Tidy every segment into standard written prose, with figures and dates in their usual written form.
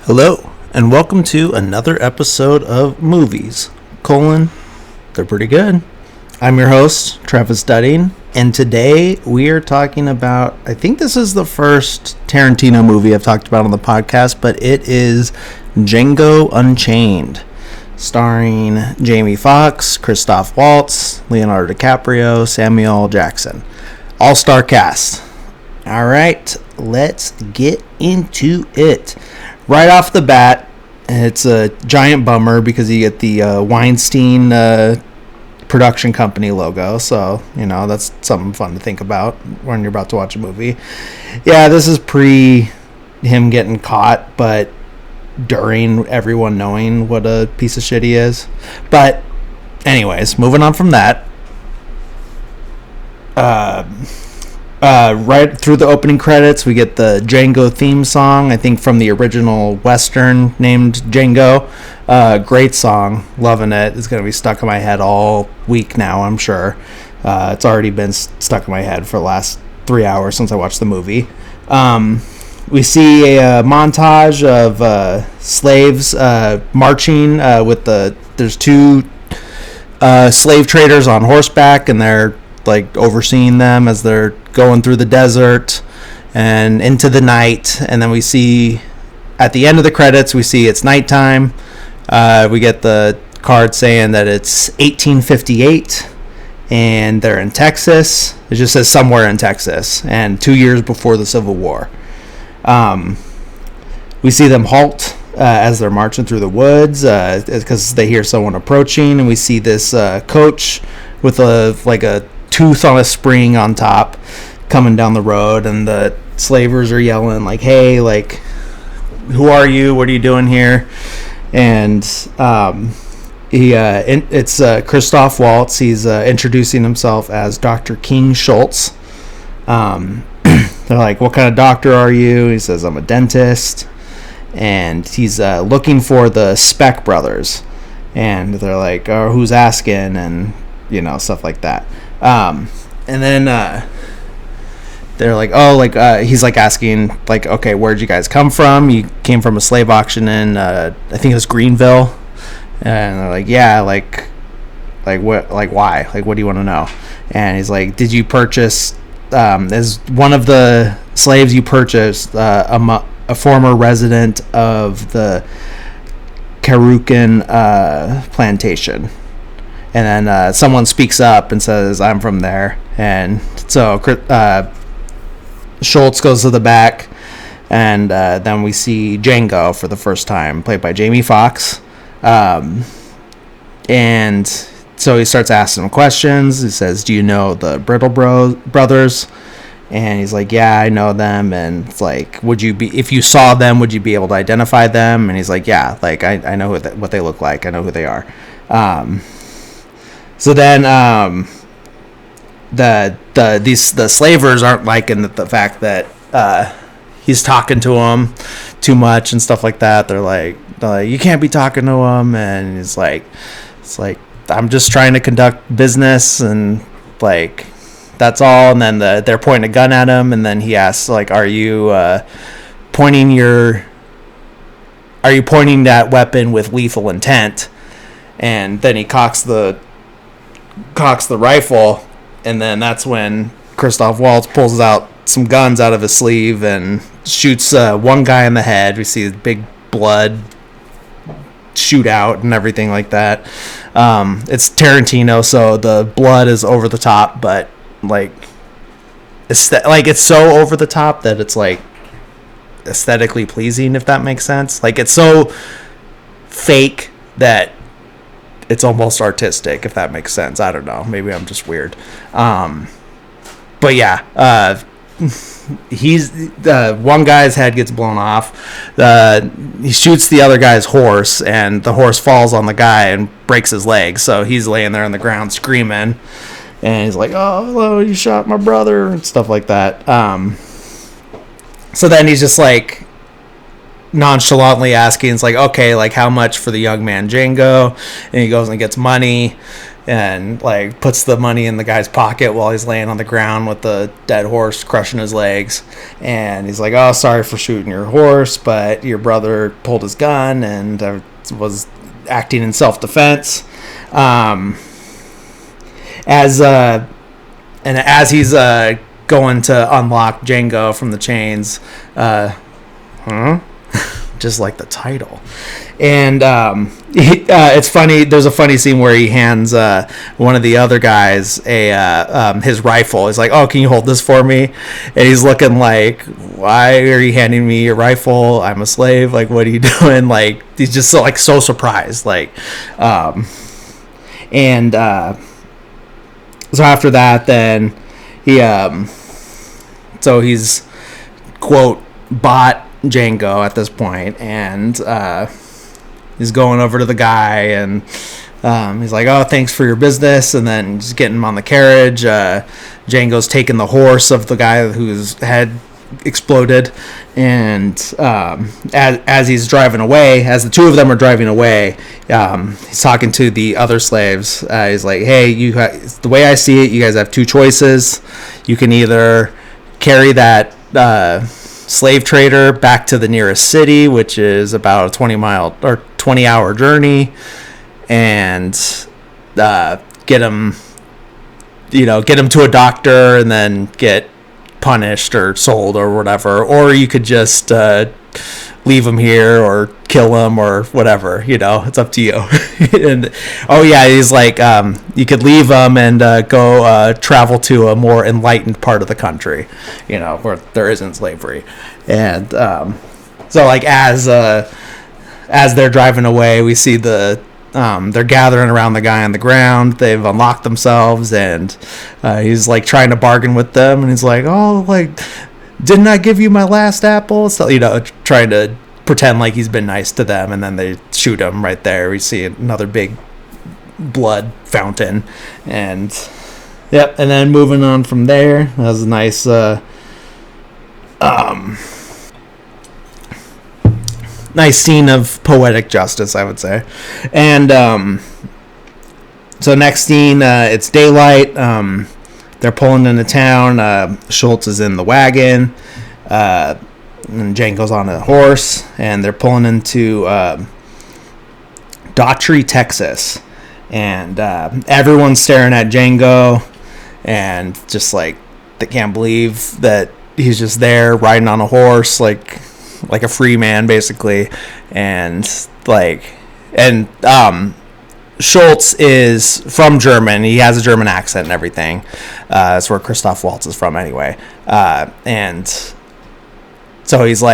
Hello, and welcome to another episode of Movies, they're pretty good. I'm your host, Travis Dudding, and today we are talking about, I think this is the first Tarantino movie I've talked about on the podcast, but it is Django Unchained, starring Jamie Foxx, Christoph Waltz, Leonardo DiCaprio, Samuel Jackson. All-star cast. All right, let's get into it. Right off the bat, it's a giant bummer because you get the Weinstein production company logo. So, that's something fun to think about when you're about to watch a movie. Yeah, this is pre him getting caught, but during everyone knowing what a piece of shit he is. But anyways, moving on from that. Right through the opening credits, we get the Django theme song, I think from the original Western named Django. Great song. Loving it. It's going to be stuck in my head all week now, I'm sure. It's already been stuck in my head for the last 3 hours since I watched the movie. We see a montage of slaves marching with there's two slave traders on horseback, and they're like overseeing them as they're going through the desert and into the night. And then we see at the end of the credits, we see it's nighttime. We get the card saying that it's 1858 and they're in Texas. It just says somewhere in Texas, and 2 years before the Civil War. We see them halt as they're marching through the woods because they hear someone approaching, and we see this coach with a tooth on a spring on top coming down the road, and the slavers are yelling like, hey, like, who are you, what are you doing here? And it's Christoph Waltz. He's introducing himself as Dr. King Schultz. They're like, what kind of doctor are you? He says, I'm a dentist. And he's looking for the Speck brothers, and they're like, oh, who's asking? And stuff like that. And then they're like, oh, he's like asking, like, okay, where'd you guys come from? You came from a slave auction in I think it was Greenville. And they're like, yeah, like what, like why, like what do you want to know? And he's like, did you purchase as one of the slaves you purchased a former resident of the Carucan plantation? And then someone speaks up and says, I'm from there. And so Schultz goes to the back, and then we see Django for the first time, played by Jamie Foxx. And so he starts asking him questions. He says, do you know the Brittle brothers? And he's like, yeah, I know them. And it's like, if you saw them, would you be able to identify them? And he's like, yeah, like I know what they look like. I know who they are. So then the slavers aren't liking the fact that he's talking to them too much and stuff like that. They're like, you can't be talking to him. And it's like I'm just trying to conduct business, and like that's all. And then they're pointing a gun at him, and then he asks, like, are you pointing that weapon with lethal intent? And then he cocks the rifle, and then that's when Christoph Waltz pulls out some guns out of his sleeve and shoots one guy in the head. We see big blood shoot out and everything like that. It's Tarantino, so the blood is over the top, but it's so over the top that it's like aesthetically pleasing, if that makes sense. Like, it's so fake that it's almost artistic, if that makes sense. I don't know. Maybe I'm just weird. But yeah, he's one guy's head gets blown off. He shoots the other guy's horse, and the horse falls on the guy and breaks his leg. So he's laying there on the ground screaming, and he's like, "Oh, hello, you shot my brother," and stuff like that. So then he's just like nonchalantly asking, it's like, okay, like how much for the young man Django? And he goes and gets money and like puts the money in the guy's pocket while he's laying on the ground with the dead horse crushing his legs. And he's like, oh, sorry for shooting your horse, but your brother pulled his gun and was acting in self-defense. As he's going to unlock Django from the chains, just like the title. And it's funny. There's a funny scene where he hands one of the other guys his rifle. He's like, "Oh, can you hold this for me?" And he's looking like, "Why are you handing me your rifle? I'm a slave. Like, what are you doing?" Like, he's just so surprised. Like, so after that, then he's quote bought Django at this point, and he's going over to the guy, and he's like, "Oh, thanks for your business," and then just getting him on the carriage. Django's taking the horse of the guy whose head exploded, and as he's driving away, as the two of them are driving away, he's talking to the other slaves. He's like, "Hey, the way I see it, you guys have two choices. You can either carry that slave trader back to the nearest city, which is about a 20-hour journey, and get him to a doctor and then get punished or sold or whatever, or you could just leave him here or kill him or whatever, it's up to you." And he's like, you could leave him and go travel to a more enlightened part of the country, where there isn't slavery. And so like as they're driving away, we see they're gathering around the guy on the ground. They've unlocked themselves, and he's like trying to bargain with them, and he's like, "Oh, like, didn't I give you my last apple?" So, trying to pretend like he's been nice to them, and then they shoot him right there. We see another big blood fountain, and and then moving on from there, that was a nice nice scene of poetic justice, I would say. And so next scene, it's daylight. They're pulling into town. Schultz is in the wagon, and Django's on a horse, and they're pulling into Daughtry, Texas. And everyone's staring at Django, and just like they can't believe that he's just there riding on a horse, like a free man, basically. And Schultz is from Germany. He has a German accent and everything. That's where Christoph Waltz is from anyway. And so he's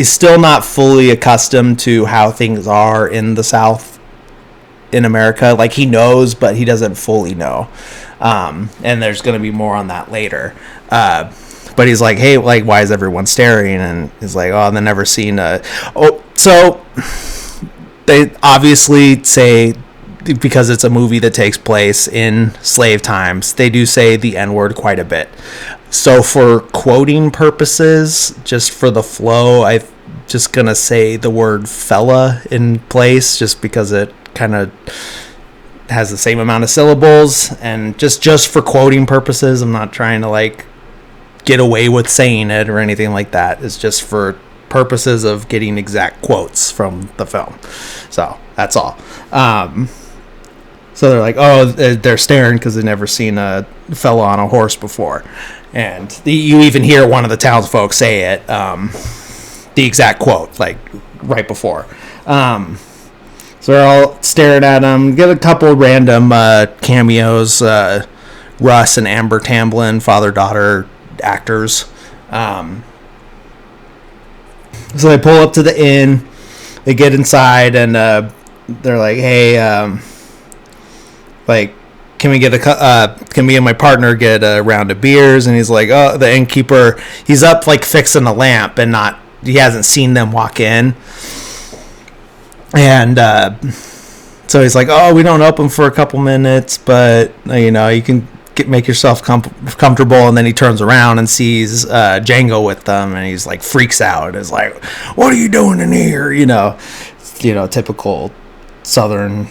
still not fully accustomed to how things are in the South in America. Like, he knows, but he doesn't fully know. And there's going to be more on that later. But he's like, "Hey, like, why is everyone staring?" And he's like, "Oh, they've never seen a..." So they obviously say, because it's a movie that takes place in slave times, they do say the N-word quite a bit. So for quoting purposes, just for the flow, I'm just going to say the word fella in place, just because it kind of has the same amount of syllables. And just for quoting purposes, I'm not trying to, get away with saying it or anything like that. It's just for purposes of getting exact quotes from the film. So that's all. So they're like, oh, they're staring because they've never seen a fella on a horse before. And you even hear one of the townsfolk say it, the exact quote, like right before. So they're all staring at him. Get a couple random cameos. Russ and Amber Tamblyn, father-daughter actors. So they pull up to the inn. They get inside, and they're like, "Hey, can we and my partner get a round of beers?" And he's like, "Oh," the innkeeper, he's up fixing a lamp, and he hasn't seen them walk in. And so he's like, "Oh, we don't open for a couple minutes, but you can make yourself comfortable. And then he turns around and sees Django with them, and he's like freaks out. Is like, what are you doing in here? Typical Southern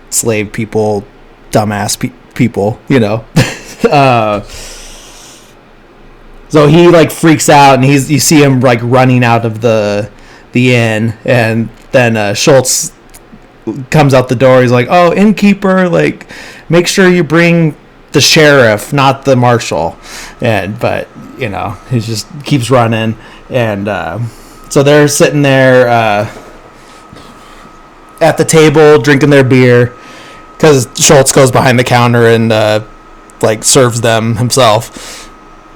slave people, dumbass people. So he like freaks out, and you see him like running out of the inn, and then Schultz comes out the door. He's like, "Oh, innkeeper, like, make sure you bring the sheriff, not the marshal." But he just keeps running, and so they're sitting there at the table drinking their beer, because Schultz goes behind the counter and like serves them himself,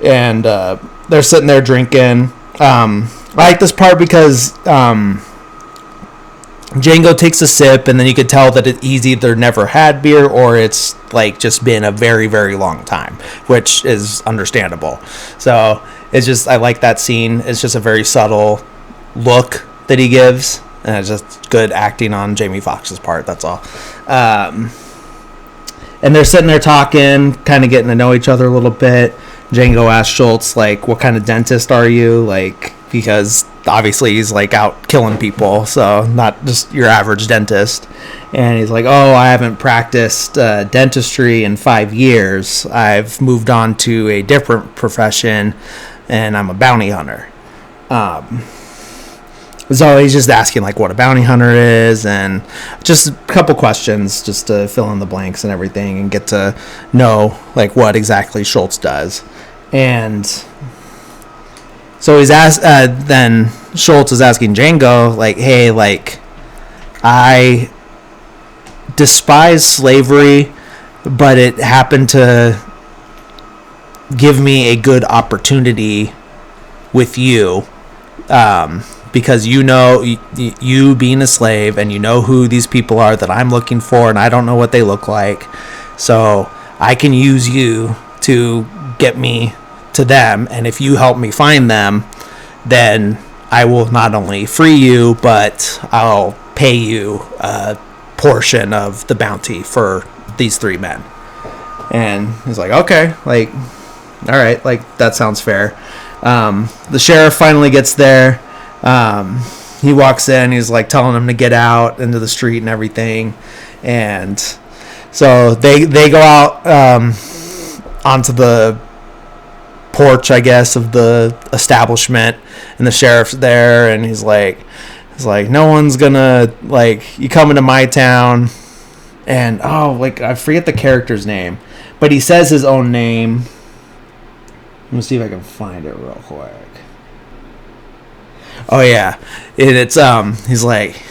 and they're sitting there drinking. I like this part because Django takes a sip, and then you could tell that he's either never had beer or it's like just been a very, very long time, which is understandable. So it's just, I like that scene. It's just a very subtle look that he gives, and it's just good acting on Jamie Foxx's part. That's all. And they're sitting there talking, kind of getting to know each other a little bit. Django asks Schultz, like, what kind of dentist are you? Like, because obviously he's like out killing people, so not just your average dentist. And he's like, oh, I haven't practiced dentistry in 5 years. I've moved on to a different profession, and I'm a bounty hunter. So he's just asking like what a bounty hunter is, and just a couple questions just to fill in the blanks and everything, and get to know like what exactly Schultz does. And so he's then Schultz is asking Django, like, hey, like, I despise slavery, but it happened to give me a good opportunity with you, because you being a slave, and you know who these people are that I'm looking for, and I don't know what they look like, so I can use you to get me to them, and if you help me find them, then I will not only free you, but I'll pay you a portion of the bounty for these 3 men. And he's like, okay, like, all right, like, that sounds fair. The sheriff finally gets there. He walks in, he's like telling him to get out into the street and everything, and so they go out onto the porch, I guess, of the establishment, and the sheriff's there, and he's like, no one's gonna, like, you come into my town, and like, I forget the character's name, but he says his own name. Let me see if I can find it real quick. Oh yeah, it's he's like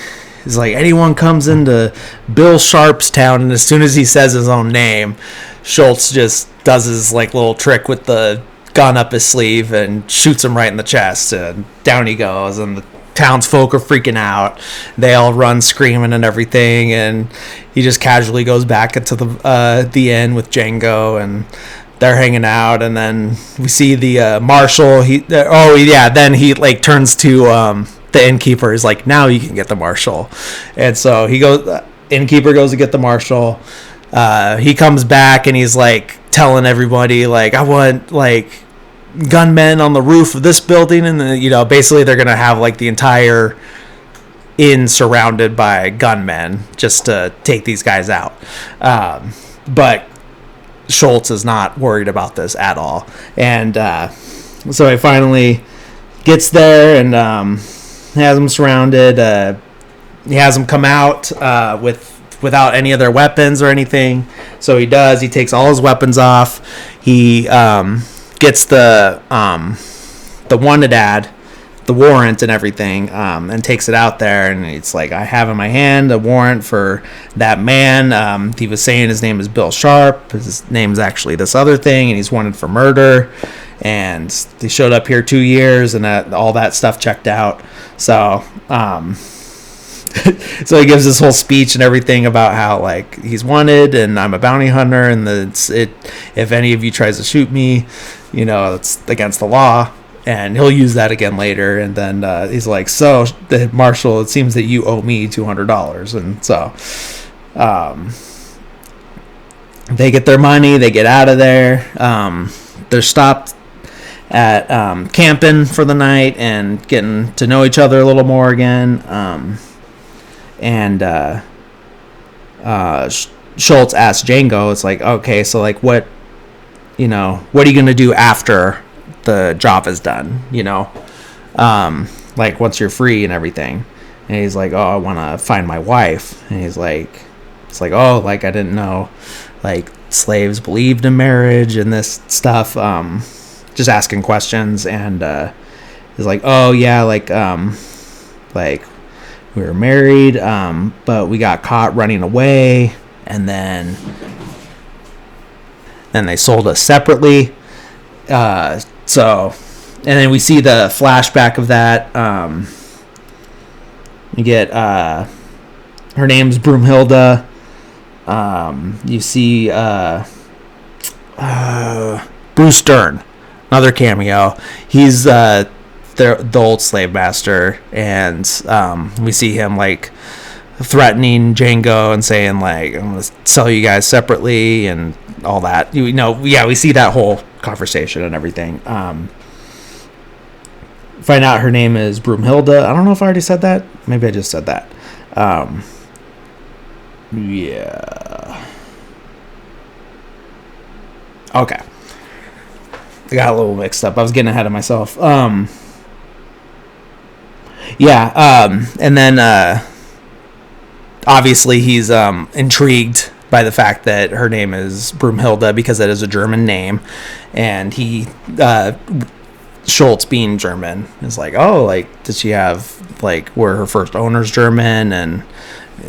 anyone comes into Bill Sharp's town, and as soon as he says his own name, Schultz just does his like little trick with the gun up his sleeve and shoots him right in the chest, and down he goes, and the townsfolk are freaking out. They all run screaming and everything, and he just casually goes back into the inn with Django, and they're hanging out, and then we see the marshal. Then he like turns to the innkeeper. He's like, now you can get the marshal. And so he goes, innkeeper goes to get the marshal. He comes back, and he's like telling everybody, like, I want like gunmen on the roof of this building, and then, basically they're gonna have like the entire inn surrounded by gunmen just to take these guys out. But Schultz is not worried about this at all, and so he finally gets there and has them surrounded. He has them come out without any of their weapons or anything. So he does. He takes all his weapons off. He gets the wanted ad, the warrant and everything, and takes it out there, and it's like, I have in my hand a warrant for that man. He was saying his name is Bill Sharp. His name's actually this other thing, and he's wanted for murder, and he showed up here 2 years, and all that stuff checked out. So so he gives this whole speech and everything about how like he's wanted, and I'm a bounty hunter, and if any of you tries to shoot me, it's against the law. And he'll use that again later. And then he's like, so, the marshal, it seems that you owe me $200. And so they get their money, they get out of there. They're stopped at camping for the night and getting to know each other a little more again. Schultz asks Django, it's like, okay, so like what are you going to do after the job is done, like once you're free and everything. And he's like, oh, I want to find my wife. And he's like, it's like, oh, like I didn't know like slaves believed in marriage and this stuff. Just asking questions. And he's like, oh yeah, like we were married, but we got caught running away, and then they sold us separately. And then we see the flashback of that. You get her name's Broomhilda. You see Bruce Dern, another cameo. He's the old slave master, and we see him like threatening Django and saying like, I'm gonna sell you guys separately and all that. We see that whole conversation and everything. Find out her name is Broomhilda. I don't know if I already said that. Maybe I just said that. Yeah. Okay. I got a little mixed up. I was getting ahead of myself. And then obviously he's intrigued by the fact that her name is Broomhilda because that is a German name, and he Schultz, being German, is like, oh, like did she have like were her first owners German? And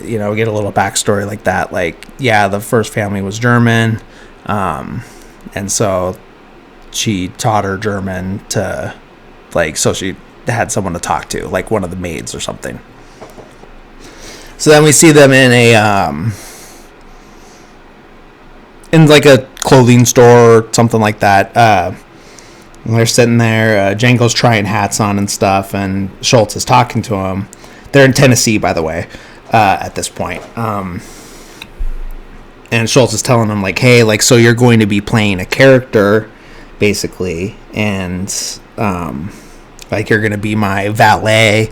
get a little backstory like that. Like, yeah, the first family was German, and so she taught her German to like, so she had someone to talk to, like one of the maids or something. So then we see them in like a clothing store or something like that. They're sitting there. Django's trying hats on and stuff, and Schultz is talking to him. They're in Tennessee, by the way, at this point. And Schultz is telling him like, hey, like, so you're going to be playing a character, basically, and like you're going to be my valet,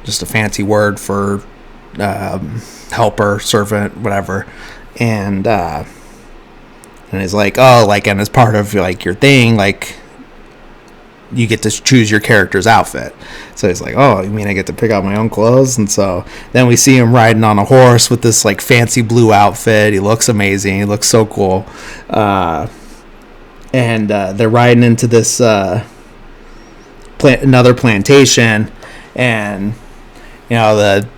just a fancy word for helper, servant, whatever. And he's like, oh, like, and as part of like your thing, like you get to choose your character's outfit. So he's like, oh, you mean I get to pick out my own clothes? And so then we see him riding on a horse with this like fancy blue outfit. He looks amazing. He looks so cool. And they're riding into this another plantation, and the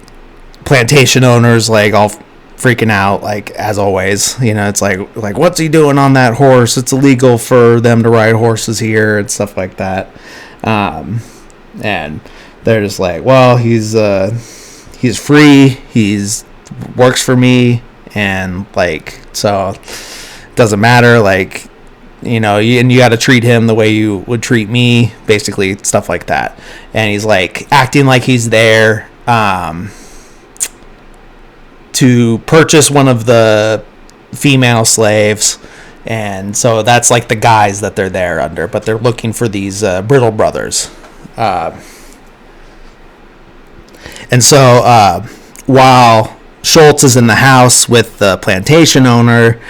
plantation owner's like all freaking out, like as always. It's like what's he doing on that horse? It's illegal for them to ride horses here and stuff like that. And they're just like, well, he's free, he's works for me, and like, so it doesn't matter, like, and you got to treat him the way you would treat me, basically, stuff like that. And he's like acting like he's there to purchase one of the female slaves, and so that's like the guys that they're there under, but they're looking for these Brittle brothers. And so while Schultz is in the house with the plantation owner,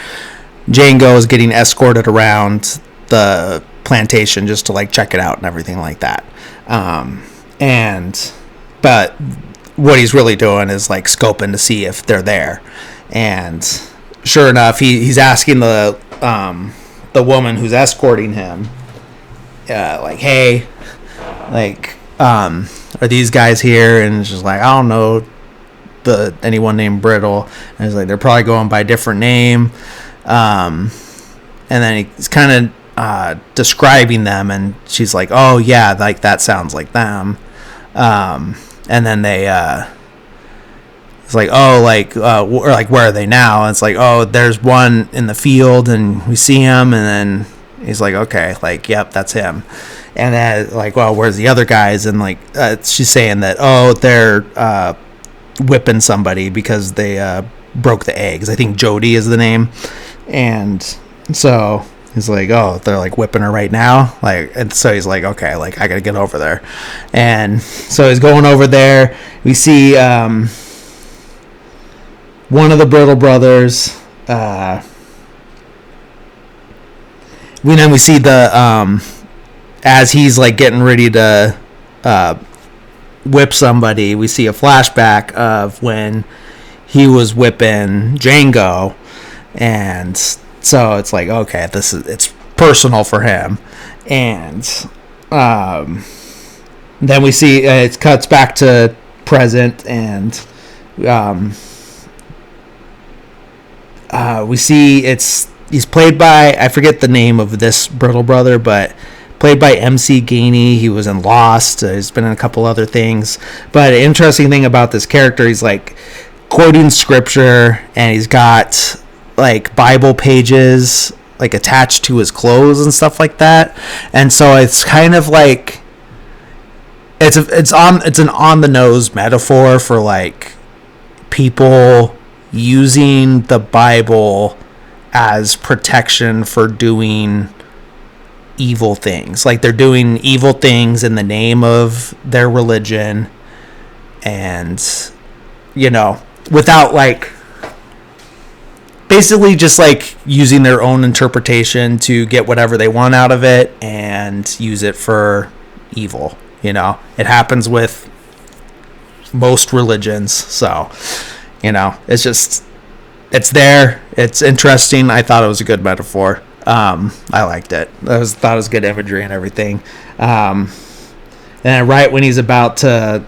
Django is getting escorted around the plantation just to like check it out and everything like that. But what he's really doing is like scoping to see if they're there. And sure enough, he's asking the woman who's escorting him, like, hey, like, are these guys here? And she's like, I don't know anyone named Brittle. And he's like, they're probably going by a different name. And then he's kind of describing them, and she's like, oh yeah, like that sounds like them. And then it's like, oh, like, or like, where are they now? And it's like, oh, there's one in the field, and we see him, and then he's like, okay, like, yep, that's him. And then like, well, where's the other guys? And like, she's saying that, oh, they're whipping somebody because they broke the eggs. I think Jody is the name. And so he's like, oh, they're like whipping her right now, like, and so he's like, okay, like I gotta get over there. And so he's going over there. We see one of the Brittle brothers. We see the as he's like getting ready to whip somebody, we see a flashback of when he was whipping Django, and so it's like, okay, it's personal for him. And then we see it cuts back to present, and we see he's played by, I forget the name of this Brittle brother, but played by MC Gainey. He was in Lost. He's been in a couple other things. But an interesting thing about this character, he's like quoting scripture, and he's got like Bible pages like attached to his clothes and stuff like that. And so it's kind of like it's an on the nose metaphor for like people using the Bible as protection for doing evil things. Like they're doing evil things in the name of their religion, and without like basically just like using their own interpretation to get whatever they want out of it and use it for evil. It happens with most religions. So it's there. It's interesting. I thought it was a good metaphor. I liked it. Thought it was good imagery and everything. And right when he's about to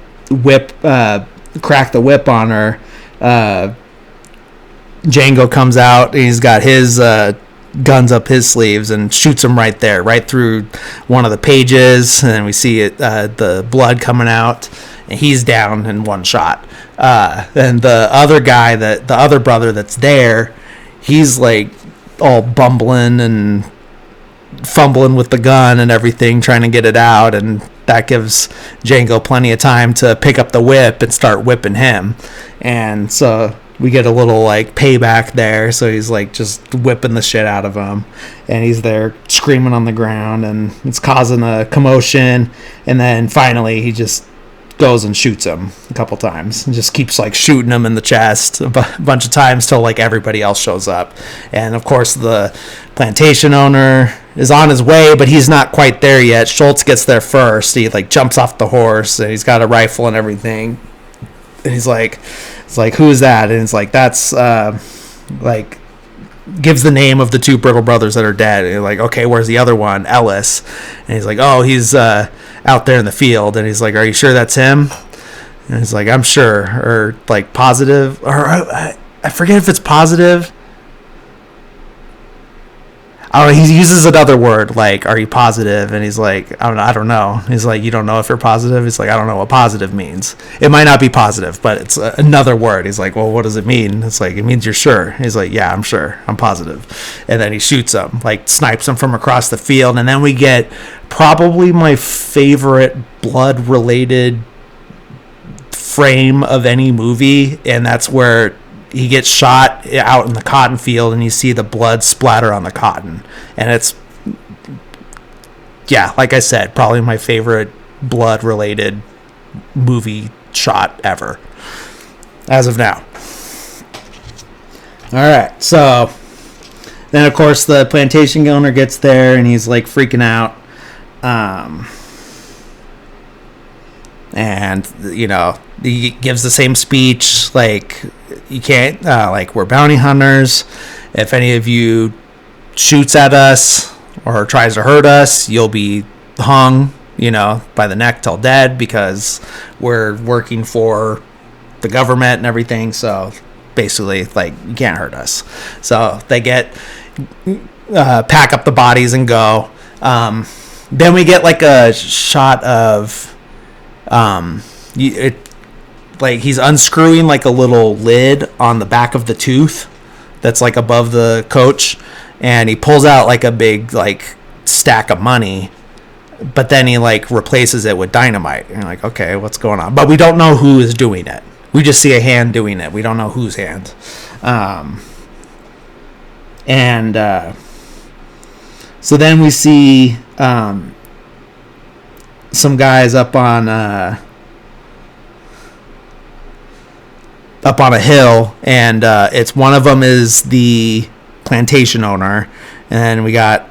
crack the whip on her, Django comes out, and he's got his guns up his sleeves and shoots him right there, right through one of the pages, and we see it, the blood coming out, and he's down in one shot. And the other guy, the other brother that's there, he's like all bumbling and fumbling with the gun and everything, trying to get it out, and that gives Django plenty of time to pick up the whip and start whipping him. And so we get a little like payback there. So he's like just whipping the shit out of him, and he's there screaming on the ground, and it's causing a commotion. And then finally he just goes and shoots him a couple times, and just keeps like shooting him in the chest a bunch of times till like everybody else shows up. And of course the plantation owner is on his way, but he's not quite there yet. Schultz gets there first. He like jumps off the horse, and he's got a rifle and everything, and he's like, it's like, who is that? And it's like, that's like gives the name of the two Brittle brothers that are dead. And you're like, okay, where's the other one? Ellis. And he's like, oh, he's out there in the field. And he's like, are you sure that's him? And he's like, I'm sure. Or like positive, or I forget if it's positive. Oh, he uses another word, like, are you positive? And he's like, I don't know. He's like, you don't know if you're positive? He's like, I don't know what positive means. It might not be positive, but it's another word. He's like, well, what does it mean? It's like, it means you're sure. He's like, yeah, I'm sure. I'm positive. And then he shoots him, like snipes him from across the field. And then we get probably my favorite blood-related frame of any movie, and that's where he gets shot out in the cotton field, and you see the blood splatter on the cotton. And it's, yeah, like I said, probably my favorite blood-related movie shot ever, as of now. All right, so then, of course, the plantation owner gets there, and he's, like, freaking out. And, he gives the same speech, like, you can't, like, we're bounty hunters. If any of you shoots at us or tries to hurt us, you'll be hung, by the neck till dead, because we're working for the government and everything. So basically, like, you can't hurt us. So they pack up the bodies and go. Then we get like a shot of, like he's unscrewing like a little lid on the back of the tooth that's like above the coach, and he pulls out like a big like stack of money, but then he like replaces it with dynamite. And you're like, okay, what's going on? But we don't know who is doing it. We just see a hand doing it. We don't know whose hand. And so then we see some guys up on a hill, and it's one of them is the plantation owner, and we got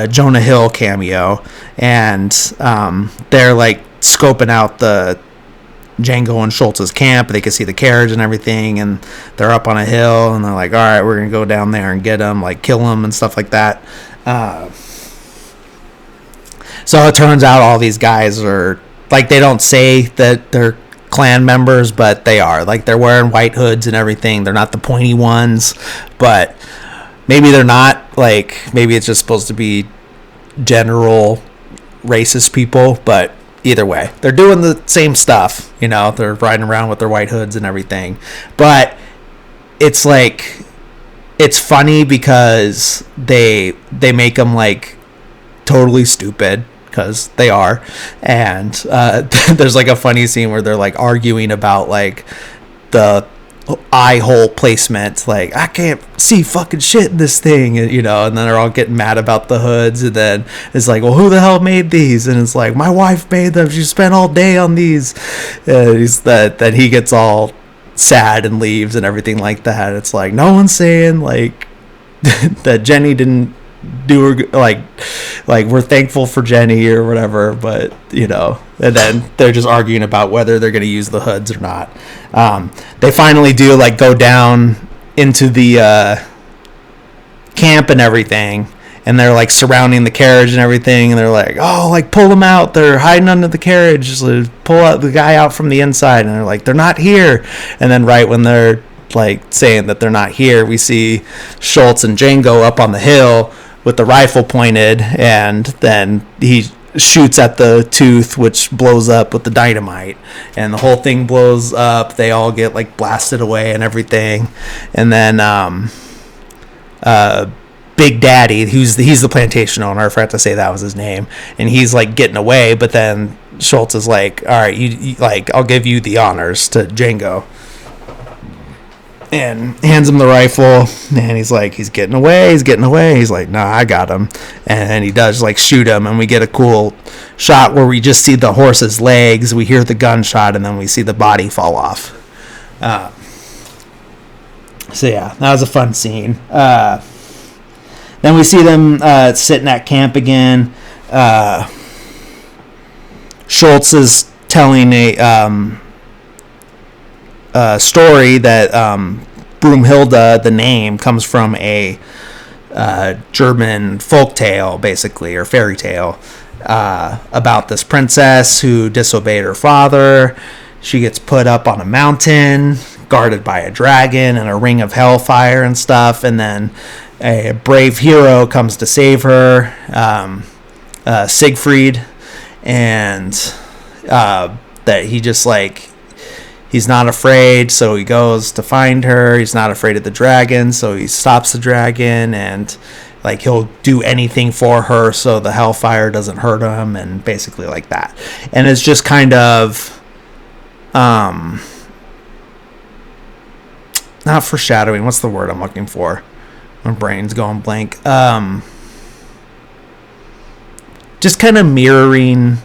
Jonah Hill cameo, and they're like scoping out the Django and Schultz's camp. They can see the carriage and everything, and they're up on a hill, and they're like, all right, we're gonna go down there and get them, like kill them and stuff like that. So it turns out all these guys are, like, they don't say that they're clan members, but they are. Like, they're wearing white hoods and everything. They're not the pointy ones, but maybe they're not. Like, maybe it's just supposed to be general racist people, but either way, they're doing the same stuff. You know, they're riding around with their white hoods and everything. But it's like, it's funny because they make them, like, totally stupid, because they are. And there's like a funny scene where they're like arguing about like the eye hole placement, like, I can't see fucking shit in this thing, you know, and then they're all getting mad about the hoods, and then it's like, well, who the hell made these? And it's like, my wife made them, she spent all day on these. That he gets all sad and leaves and everything like that. It's like, no one's saying like that Jenny didn't do her, like we're thankful for Jenny or whatever, but you know, and then they're just arguing about whether they're going to use the hoods or not. They finally do like go down into the camp and everything, and they're like surrounding the carriage and everything, and they're like, oh, like pull them out, they're hiding under the carriage, so pull out the guy out from the inside, and they're like, they're not here. And then right when they're like saying that they're not here, we see Schultz and Django up on the hill with the rifle pointed, and then he shoots at the tooth, which blows up with the dynamite, and the whole thing blows up. They all get like blasted away and everything. And then Big Daddy, he's the plantation owner, I forgot to say that was his name, and he's like getting away, but then Schultz is like, all right, you like, I'll give you the honors to Django, and hands him the rifle, and he's like, he's getting away. He's like, nah, I got him. And he does like shoot him, and we get a cool shot where we just see the horse's legs, we hear the gunshot, and then we see the body fall off. So yeah, that was a fun scene. Then we see them sitting at camp again. Schultz is telling a story that Broomhilda, the name, comes from a German folk tale, basically, or fairy tale, about this princess who disobeyed her father. She gets put up on a mountain, guarded by a dragon and a ring of hellfire and stuff, and then a brave hero comes to save her, Siegfried, and that he just like, he's not afraid, so he goes to find her. He's not afraid of the dragon, so he stops the dragon, and like he'll do anything for her so the hellfire doesn't hurt him, and basically like that. And it's just kind of not foreshadowing, what's the word I'm looking for? My brain's going blank. Just kind of mirroring,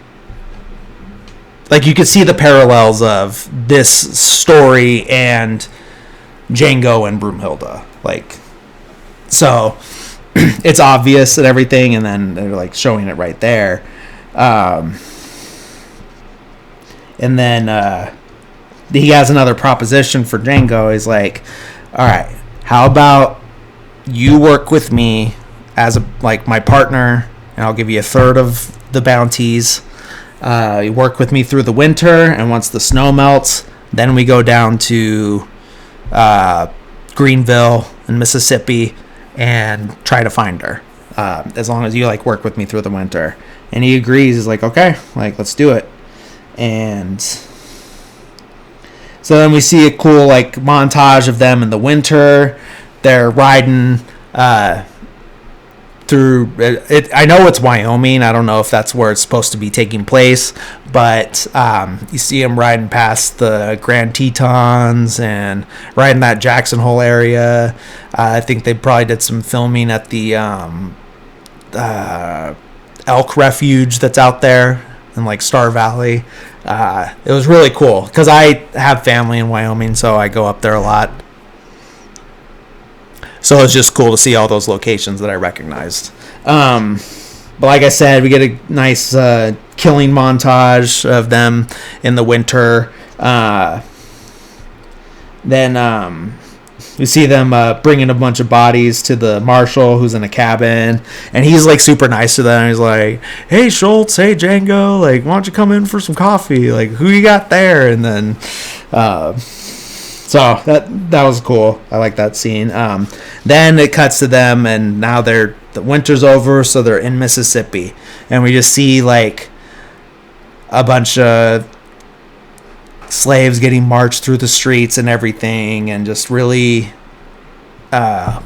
like you could see the parallels of this story and Django and Broomhilda. Like, so it's obvious and everything, and then they're like showing it right there. And then he has another proposition for Django. He's like, all right, how about you work with me as like my partner, and I'll give you a third of the bounties. You work with me through the winter, and once the snow melts, then we go down to Greenville in Mississippi and try to find her. As long as you like work with me through the winter. And he agrees. He's like, okay, like let's do it. And so then we see a cool like montage of them in the winter. They're riding through through it. I know it's Wyoming. I don't know if that's where it's supposed to be taking place, but you see him riding past the Grand Tetons and riding that Jackson Hole area. I think they probably did some filming at the elk refuge that's out there in like Star Valley. It was really cool because I have family in Wyoming, so I go up there a lot. So it's just cool to see all those locations that I recognized. But like I said, we get a nice killing montage of them in the winter. Then we see them bringing a bunch of bodies to the marshal who's in a cabin. And he's like super nice to them. He's like, hey, Schultz, hey, Django, like, why don't you come in for some coffee? Like, who you got there? And then... So that was cool. I like that scene. Then it cuts to them, and now the winter's over, so they're in Mississippi, and we just see like a bunch of slaves getting marched through the streets and everything, and just really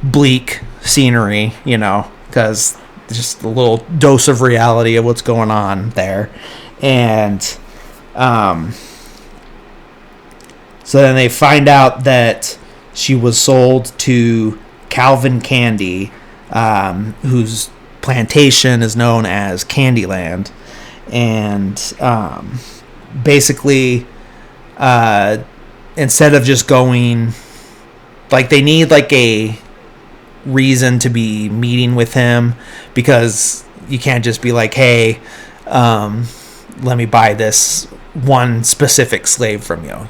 bleak scenery, because just a little dose of reality of what's going on there, and so then they find out that she was sold to Calvin Candy, whose plantation is known as Candyland. And basically, instead of just going... Like, they need, like, a reason to be meeting with him, because you can't just be like, hey, let me buy this one specific slave from you.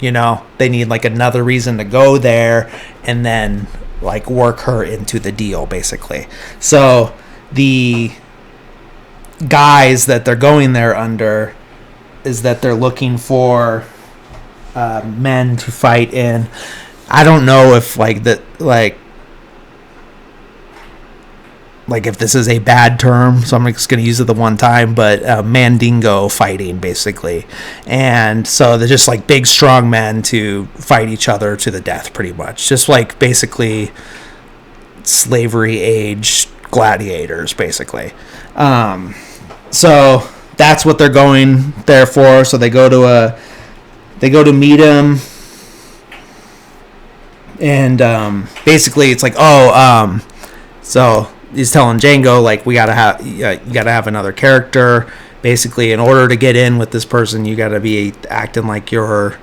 They need like another reason to go there and then like work her into the deal, basically. So the guys that they're going there under is that they're looking for men to fight in. I don't know if like that, like if this is a bad term, so I'm just going to use it the one time, but mandingo fighting, basically. And so they're just like big, strong men to fight each other to the death, pretty much. Just like basically slavery age gladiators, basically. So that's what they're going there for. So they go to meet him. And basically it's like, so he's telling Django, like, you gotta have another character. Basically, in order to get in with this person, you gotta be acting like you're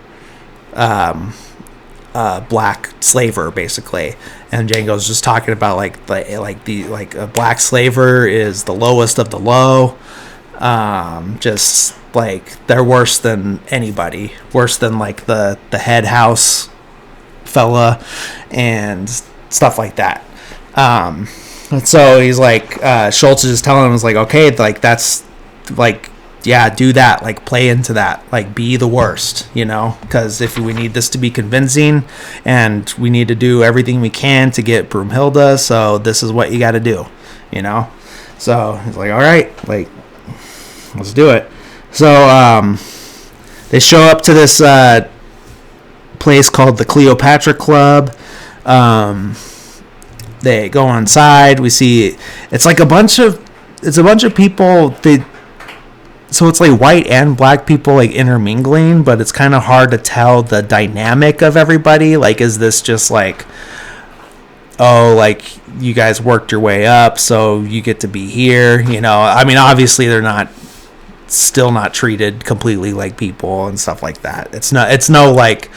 black slaver, basically. And Django's just talking about a black slaver is the lowest of the low. Just like they're worse than anybody, worse than like the head house fella and stuff like that. So he's like, Schultz is just telling him, is like, okay, like that's like, yeah, do that, like play into that, like be the worst, because if we need this to be convincing and we need to do everything we can to get Broomhilda, so this is what you got to do, So he's like, all right, like let's do it. So they show up to this place called the Cleopatra Club. They go inside. We see it's like a bunch of people. So it's like white and black people like intermingling, but it's kind of hard to tell the dynamic of everybody. Like, is this just like, oh, like you guys worked your way up, so you get to be here? I mean, obviously they're still not treated completely like people and stuff like that. It's no like,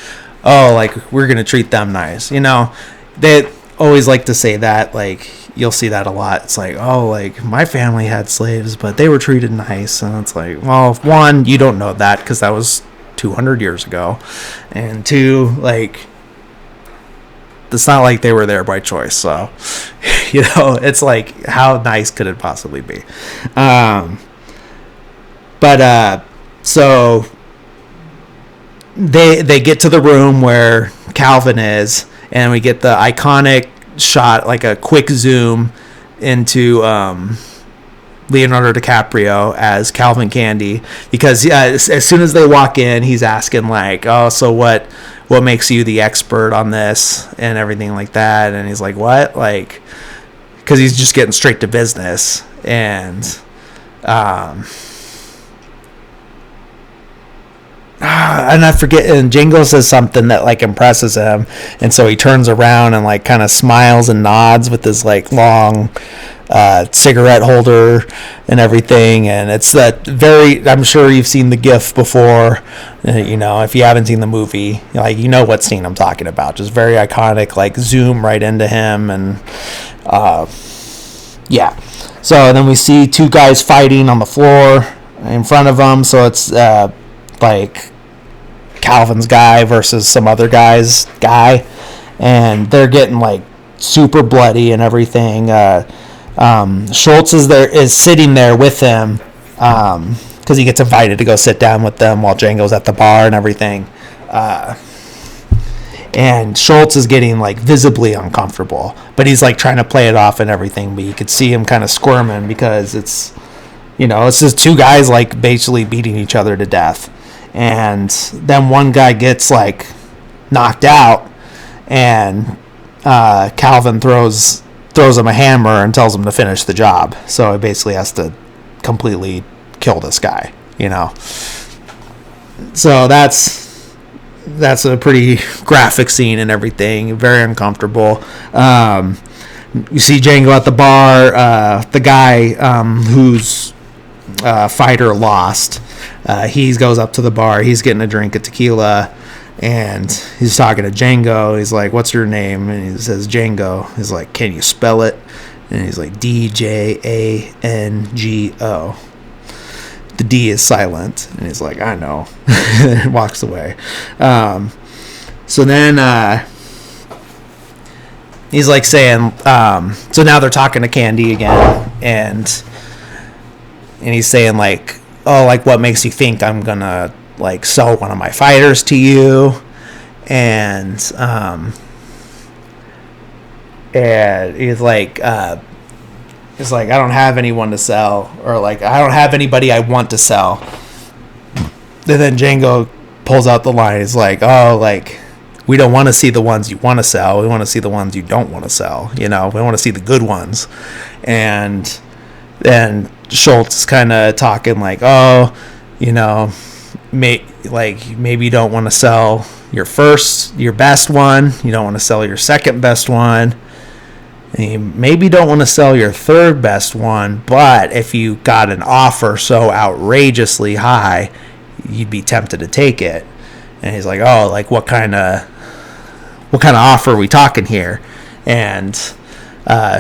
oh, like we're gonna treat them nice. They always like to say that, like you'll see that a lot. It's like, oh, like my family had slaves, but they were treated nice. And it's like, well, one, you don't know that because that was 200 years ago, and two, like it's not like they were there by choice. So it's like, how nice could it possibly be? So they get to the room where Calvin is, and we get the iconic shot, like a quick zoom into Leonardo DiCaprio as Calvin Candy, because as soon as they walk in, he's asking like, oh, so what makes you the expert on this and everything like that, and he's like, what? Like, because he's just getting straight to business. And I forget, and Django says something that like impresses him, and so he turns around and like kind of smiles and nods with his like long cigarette holder and everything. And it's that very, I'm sure you've seen the GIF before, if you haven't seen the movie, like what scene I'm talking about. Just very iconic, like zoom right into him. And yeah, so then we see two guys fighting on the floor in front of them. So it's like Calvin's guy versus some other guy's guy, and they're getting like super bloody and everything. Schultz is sitting there with him because he gets invited to go sit down with them while Django's at the bar and everything. And Schultz is getting like visibly uncomfortable, but he's like trying to play it off and everything. But you could see him kind of squirming because it's just two guys like basically beating each other to death. And then one guy gets like knocked out, and Calvin throws him a hammer and tells him to finish the job. So he basically has to completely kill this guy, So that's a pretty graphic scene and everything. Very uncomfortable. You see Django at the bar. The guy whose fighter lost. He goes up to the bar. He's getting a drink of tequila, and he's talking to Django. He's like, "What's your name?" And he says, "Django." He's like, "Can you spell it?" And he's like, "DJANGO." The D is silent, and he's like, "I know." And walks away. So then he's like saying, so now they're talking to Candy again, and he's saying like, "Oh, like what makes you think I'm gonna like sell one of my fighters to you?" And he's like, "I don't have anyone to sell," or like, "I don't have anybody I want to sell." And then Django pulls out the line. He's like, "Oh, like we don't want to see the ones you want to sell. We want to see the ones you don't want to sell. We want to see the good ones." And then Schultz is kind of talking like, "Oh, maybe you don't want to sell your best one. You don't want to sell your second best one. And you maybe don't want to sell your third best one, but if you got an offer so outrageously high, you'd be tempted to take it." And he's like, "Oh, like what kind of offer are we talking here?" And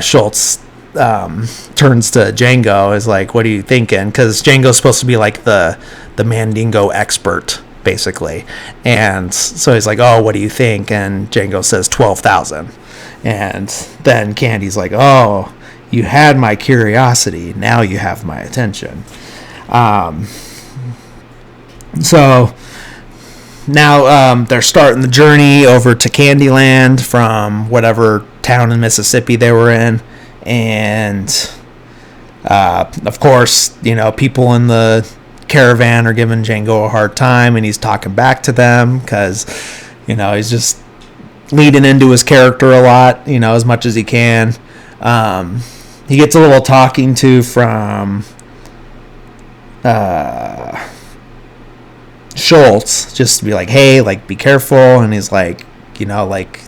Schultz turns to Django, is like, "What are you thinking?" Because Django's supposed to be like the Mandingo expert, basically. And so he's like, "Oh, what do you think?" And Django says 12,000. And then Candy's like, "Oh, you had my curiosity. Now you have my attention." So now they're starting the journey over to Candyland from whatever town in Mississippi they were in. And of course, people in the caravan are giving Django a hard time, and he's talking back to them because, he's just leading into his character a lot, as much as he can. He gets a little talking to from Schultz, just to be like, "Hey, like, be careful." And he's like, like,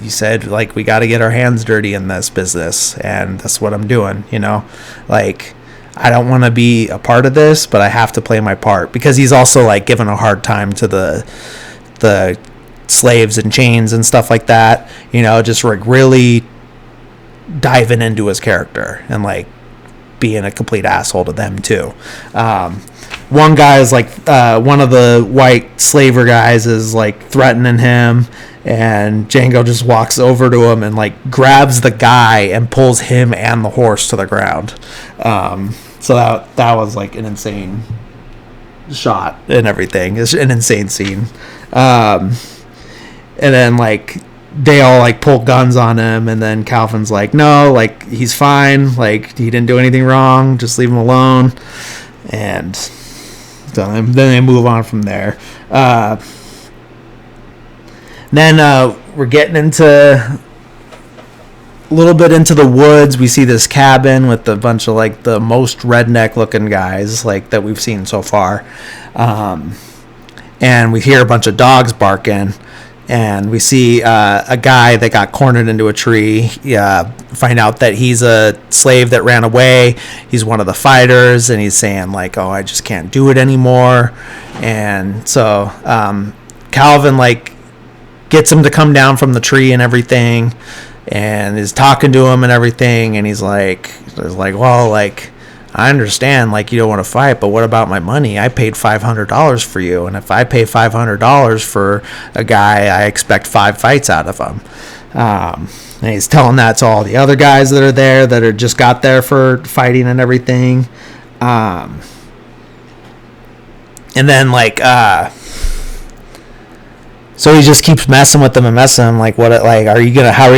"You said, like, we got to get our hands dirty in this business, and that's what I'm doing, like, I don't want to be a part of this, but I have to play my part." Because he's also like giving a hard time to the slaves and chains and stuff like that, just like really diving into his character and like being a complete asshole to them too. One guy is like, one of the white slaver guys is like threatening him, and Django just walks over to him and like grabs the guy and pulls him and the horse to the ground. So that was like an insane shot and everything. It's an insane scene. And then like they all like pull guns on him, and then Calvin's like, "No, like he's fine, like he didn't do anything wrong, just leave him alone." And so then they move on from there. Then we're getting into a little bit into the woods, we see this cabin with a bunch of like the most redneck looking guys like that we've seen so far. And we hear a bunch of dogs barking, and we see a guy that got cornered into a tree. Find out that he's a slave that ran away. He's one of the fighters, and he's saying like, "Oh, I just can't do it anymore." And so Calvin like gets him to come down from the tree and everything, and is talking to him and everything. And he's like, "Well, like, I understand, like, you don't want to fight, but what about my money? I paid $500 for you, and if I pay $500 for a guy, I expect 5 fights out of him." And he's telling that to all the other guys that are there that are just got there for fighting and everything. And then like so he just keeps messing with them and messing with them, like, what, like, how are you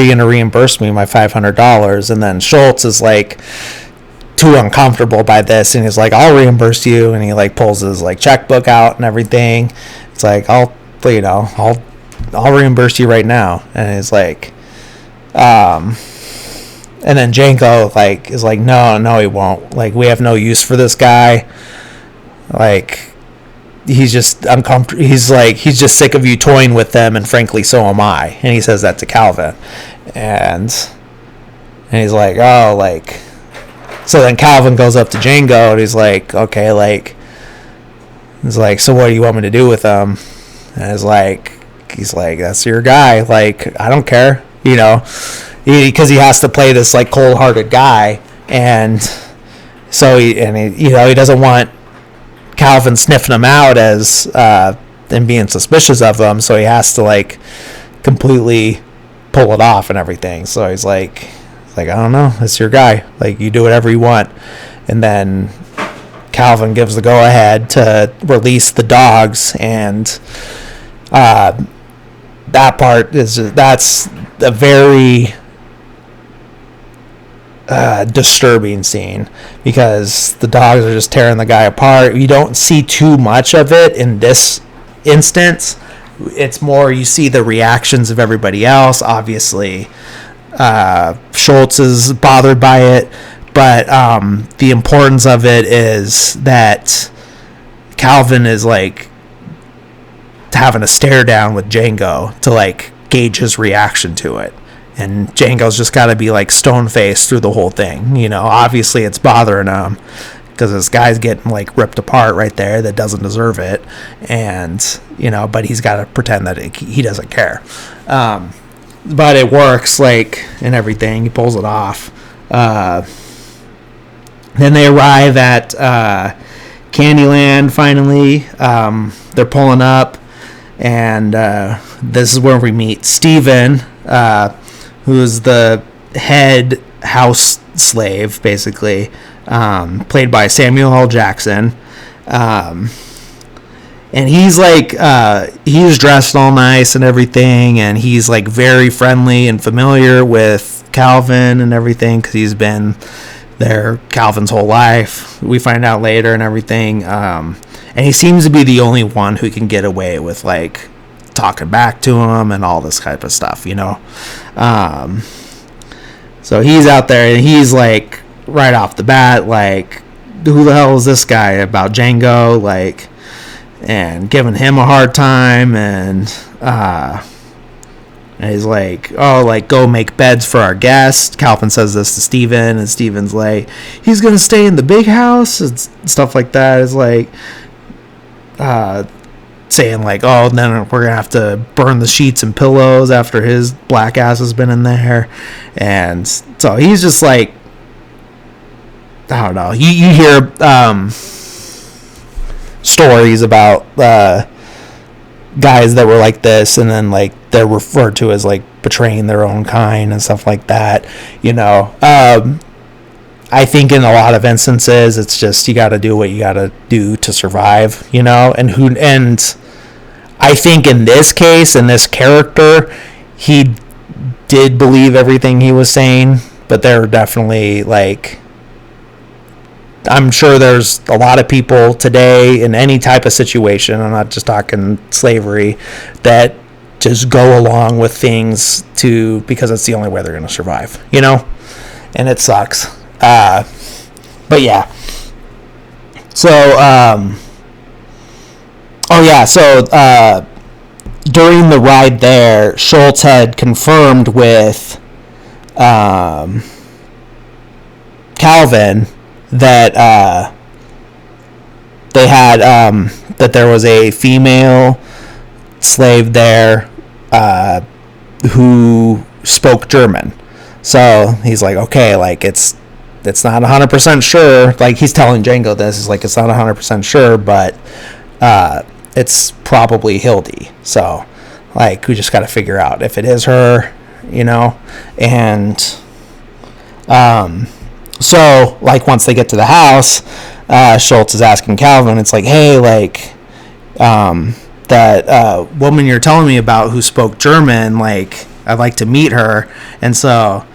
gonna reimburse me my $500? And then Schultz is like too uncomfortable by this, and he's like, "I'll reimburse you," and he like pulls his like checkbook out and everything. It's like, I'll reimburse you right now. And he's like, and then Django like is like, no, he won't. Like, we have no use for this guy. Like, he's just uncomfortable. He's like, he's just sick of you toying with them, and frankly, so am I. And he says that to Calvin, and he's like, oh, like. So then Calvin goes up to Django, and he's like, okay, like, he's like, so what do you want me to do with him? And he's like, that's your guy. Like, I don't care, because he has to play this like cold-hearted guy, and so he doesn't want Calvin sniffing him out as and being suspicious of him, so he has to like completely pull it off and everything. So he's like, I don't know, it's your guy. Like, you do whatever you want. And then Calvin gives the go-ahead to release the dogs, and that's a very disturbing scene, because the dogs are just tearing the guy apart. You don't see too much of it in this instance. It's more you see the reactions of everybody else. Obviously, Schultz is bothered by it, but the importance of it is that Calvin is like having a stare down with Django to like gauge his reaction to it, and Django's just got to be like stone faced through the whole thing. Obviously it's bothering him because this guy's getting like ripped apart right there that doesn't deserve it, and but he's got to pretend that he doesn't care. But it works, like, and everything. He pulls it off. Then they arrive at Candyland, finally. They're pulling up, and this is where we meet Steven, who's the head house slave, basically, played by Samuel L. Jackson. And he's like, he's dressed all nice and everything, and he's like very friendly and familiar with Calvin and everything, because he's been there Calvin's whole life. We find out later and everything. And he seems to be the only one who can get away with like talking back to him and all this type of stuff, So he's out there, and he's like, right off the bat, like, who the hell is this guy about Django? Like, and giving him a hard time, and he's like, oh, like, go make beds for our guest. Calvin says this to Steven, and Steven's like, he's gonna stay in the big house and stuff like that. It's like saying like, oh, then we're gonna have to burn the sheets and pillows after his black ass has been in there. And so he's just like, I don't know, you hear stories about guys that were like this, and then like they're referred to as like betraying their own kind and stuff like that. I think in a lot of instances it's just you got to do what you got to do to survive, and I think in this case, in this character, he did believe everything he was saying, but there were definitely like, I'm sure there's a lot of people today in any type of situation, I'm not just talking slavery, that just go along with things because it's the only way they're going to survive, and it sucks. But yeah. So, during the ride there, Schultz had confirmed with Calvin that they had that there was a female slave there who spoke German. So he's like, okay, like it's not 100% sure. Like he's telling Django this, is like it's not 100% sure, but it's probably Hildy. So like we just got to figure out if it is her, and so like once they get to the house, Schultz is asking Calvin, it's like, hey, like that woman you're telling me about who spoke German, like I'd like to meet her. And so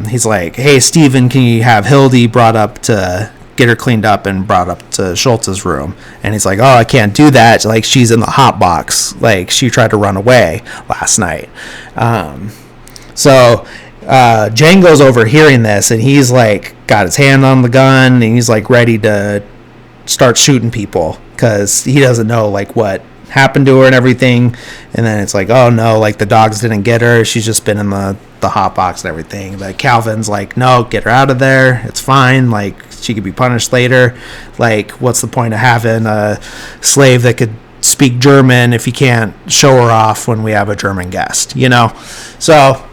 he's like, hey, Steven, can you have Hildy brought up to get her cleaned up and brought up to Schultz's room? And he's like, oh, I can't do that. Like, she's in the hot box. Like, she tried to run away last night. So Django's overhearing this, and he's like got his hand on the gun, and he's like ready to start shooting people because he doesn't know like what happened to her and everything. And then it's like, oh no, like the dogs didn't get her, she's just been in the hot box and everything. But Calvin's like, no, get her out of there, it's fine, like she could be punished later. Like, what's the point of having a slave that could speak German if you can't show her off when we have a German guest, So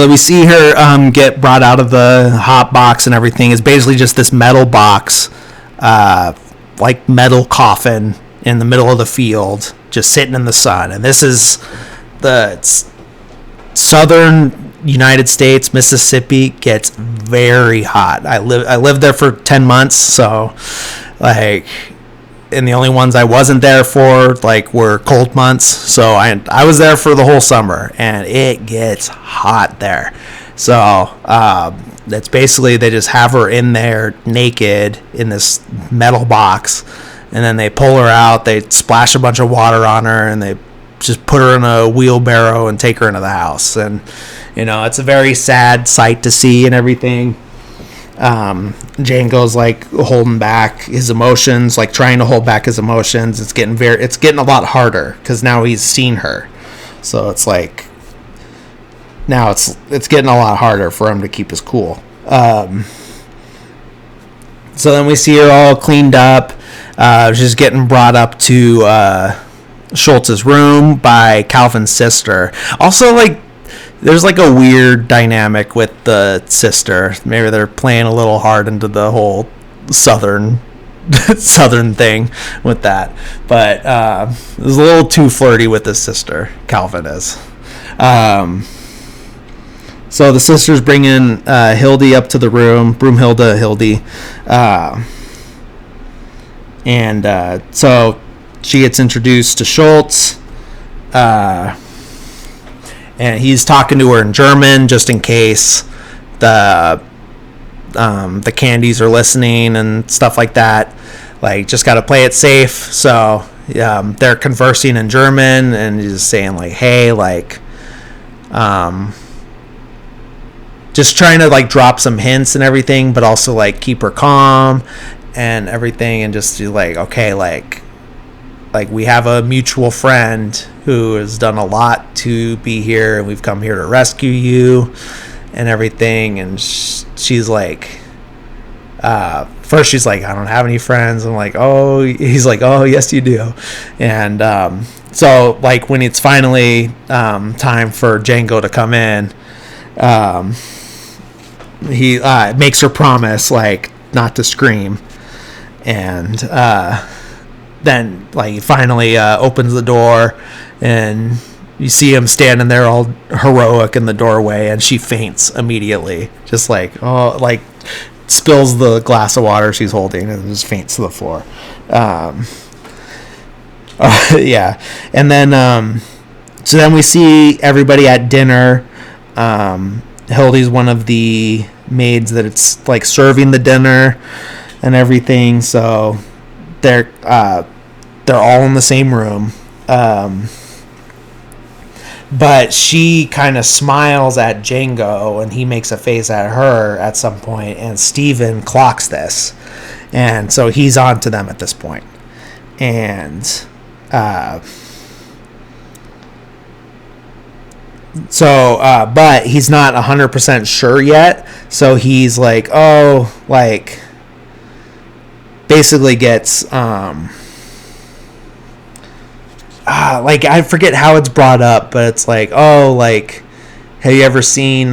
we see her get brought out of the hot box and everything. It's basically just this metal box, like metal coffin in the middle of the field, just sitting in the sun. And this is the southern United States. Mississippi gets very hot. I lived there for 10 months, so like, and the only ones I wasn't there for like were cold months. So I was there for the whole summer, and it gets hot there. So that's basically, they just have her in there naked in this metal box, and then they pull her out, they splash a bunch of water on her, and they just put her in a wheelbarrow and take her into the house. And it's a very sad sight to see and everything. Django's like holding back his emotions, like trying to hold back his emotions. It's getting a lot harder because now he's seen her. So it's like, now it's getting a lot harder for him to keep his cool. So then we see her all cleaned up. She's getting brought up to Schultz's room by Calvin's sister. Also, like, there's like a weird dynamic with the sister. Maybe they're playing a little hard into the whole southern thing with that. But it was a little too flirty with his sister, Calvin is. So the sister's bringing Hildy up to the room, Broomhilda Hildy. So she gets introduced to Schultz. And he's talking to her in German just in case the candies are listening and stuff like that. Like, just got to play it safe. So they're conversing in German, and he's saying like, hey, like, just trying to like drop some hints and everything, but also like keep her calm and everything, and just do like, okay, like we have a mutual friend who has done a lot to be here, and we've come here to rescue you and everything. And she's like, first she's like, I don't have any friends. I'm like, oh, he's like, oh, yes, you do. And so like when it's finally time for Django to come in, he makes her promise like not to scream. And then like he finally opens the door, and you see him standing there all heroic in the doorway, and she faints immediately, just like, oh, like spills the glass of water she's holding and just faints to the floor. Yeah. And then so then we see everybody at dinner. Hildy's one of the maids that it's like serving the dinner and everything. So they're they're all in the same room. But she kind of smiles at Django, and he makes a face at her at some point, and Steven clocks this. And so he's on to them at this point. And but he's not 100% sure yet. So he's like, oh, like, basically gets, like, I forget how it's brought up, but it's like, oh, like, have you ever seen,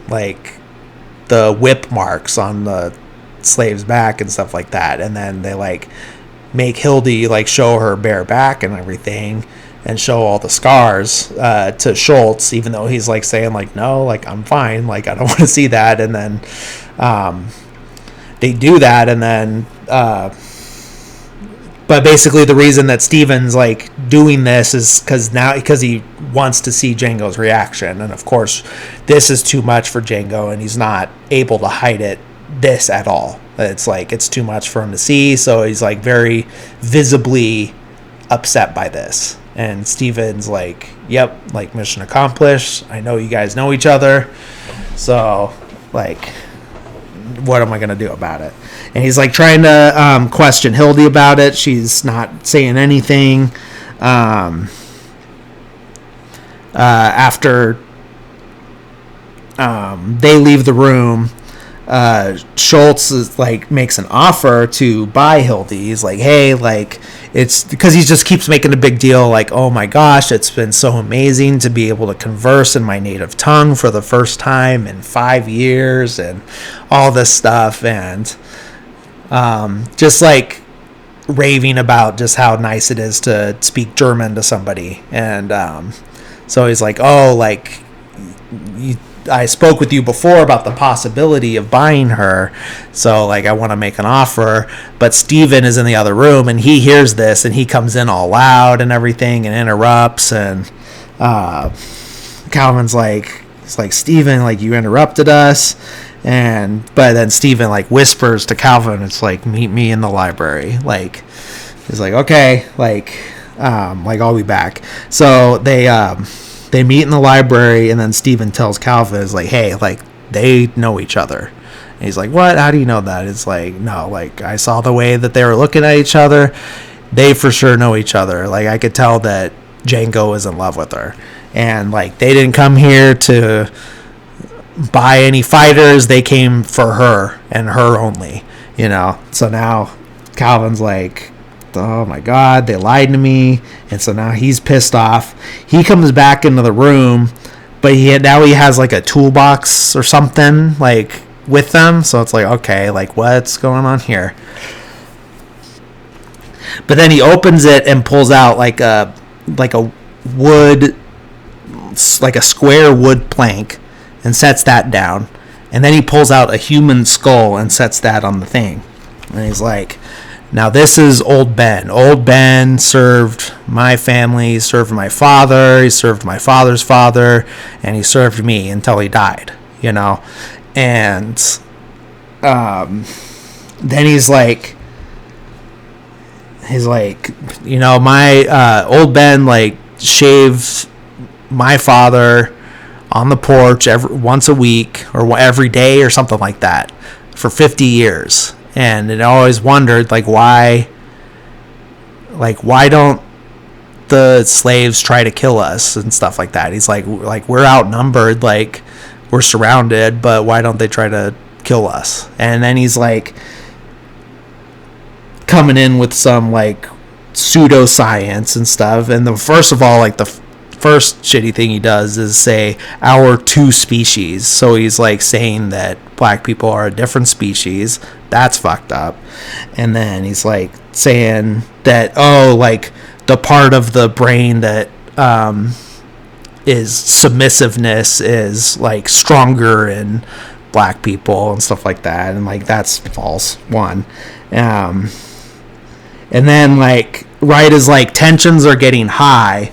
like, the whip marks on the slave's back and stuff like that? And then they, like, make Hildy, like, show her bare back and everything, and show all the scars to Schultz, even though he's, like, saying, like, no, like, I'm fine, like, I don't want to see that. And then they do that, and then but basically the reason that Steven's, like, doing this is because he wants to see Django's reaction. And of course this is too much for Django, and he's not able to hide this at all. It's like, it's too much for him to see, so he's, like, very visibly upset by this. And Steven's like, yep, like, mission accomplished, I know you guys know each other, so, like, what am I going to do about it? And he's, like, trying to question Hildy about it. She's not saying anything. After they leave the room, Schultz is, like, makes an offer to buy Hildy. He's like, hey, like, it's because he just keeps making a big deal, like, oh my gosh, it's been so amazing to be able to converse in my native tongue for the first time in 5 years, and all this stuff, and just, like, raving about just how nice it is to speak German to somebody. And so he's like, oh, like, I spoke with you before about the possibility of buying her, so, like, I want to make an offer. But Steven is in the other room, and he hears this, and he comes in all loud and everything and interrupts. And Calvin's like, it's like, Steven, like, you interrupted us. But then Steven, like, whispers to Calvin, it's like, meet me in the library. Like, he's like, okay, like, I'll be back. So they meet in the library, and then Steven tells Calvin, is like, hey, like, they know each other. And he's like, what? How do you know that? It's like, no, like, I saw the way that they were looking at each other. They for sure know each other. Like, I could tell that Django is in love with her. And, like, they didn't come here to buy any fighters. They came for her and her only, you know? So now Calvin's like, oh my god, they lied to me. And so now he's pissed off. He comes back into the room, but now he has, like, a toolbox or something, like, with them. So it's like, okay, like, what's going on here? But then he opens it and pulls out, like a wood, like a square wood plank, and sets that down. And then he pulls out a human skull and sets that on the thing. And he's like, now this is Old Ben. Old Ben served my family, served my father, he served my father's father, and he served me until he died, you know? And then he's like, you know, my Old Ben, like, shaved my father on the porch once a week or every day or something like that for 50 years. And it always wondered, like, why don't the slaves try to kill us and stuff like that? He's like, we're outnumbered, like, we're surrounded, but why don't they try to kill us? And then he's, like, coming in with some, like, pseudoscience and stuff. And first of all, like, the first shitty thing he does is say our two species. So he's, like, saying that black people are a different species. That's fucked up. And then he's, like, saying that, oh, like, the part of the brain that is submissiveness is, like, stronger in black people and stuff like that. And, like, that's false, one. And then, like, right as, like, tensions are getting high,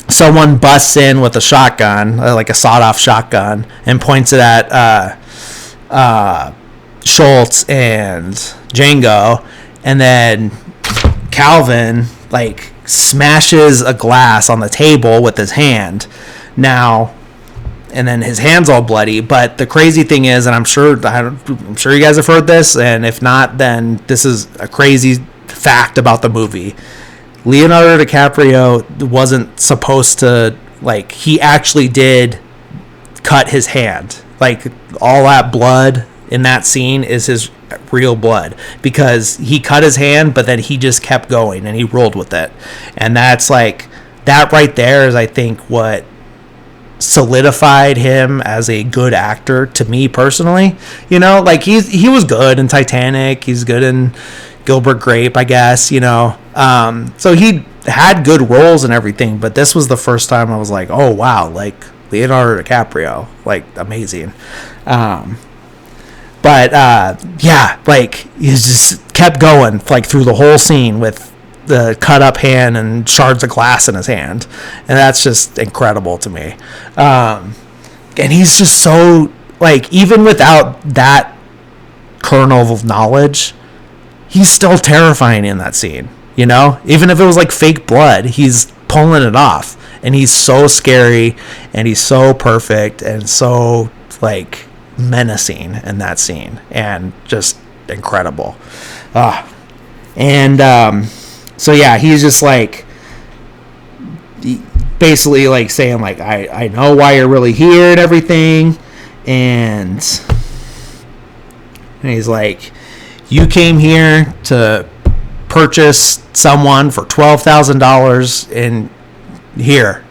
someone busts in with a shotgun, like a sawed-off shotgun, and points it at Schultz and Django, and then Calvin like smashes a glass on the table with his hand. Now, and then his hand's all bloody. But the crazy thing is, and I'm sure you guys have heard this, and if not, then this is a crazy fact about the movie. Leonardo DiCaprio wasn't supposed to, like, he actually did cut his hand. Like, all that blood in that scene is his real blood, because he cut his hand, but then he just kept going and he rolled with it. And that's like, that right there is, I think, what solidified him as a good actor to me personally. You know, like, he was good in Titanic, he's good in Gilbert Grape, I guess, you know. So he had good roles and everything, but this was the first time I was like, oh wow, like, Leonardo DiCaprio, like, amazing. But yeah, like, he just kept going, like, through the whole scene with the cut up hand and shards of glass in his hand, and that's just incredible to me. And he's just so, like, even without that kernel of knowledge, he's still terrifying in that scene, you know? Even if it was like fake blood, he's pulling it off, and he's so scary, and he's so perfect, and so, like, menacing in that scene, and just incredible. So yeah, he's just like, basically like saying, like, I know why you're really here and everything, and he's like, you came here to purchase someone for $12,000, and here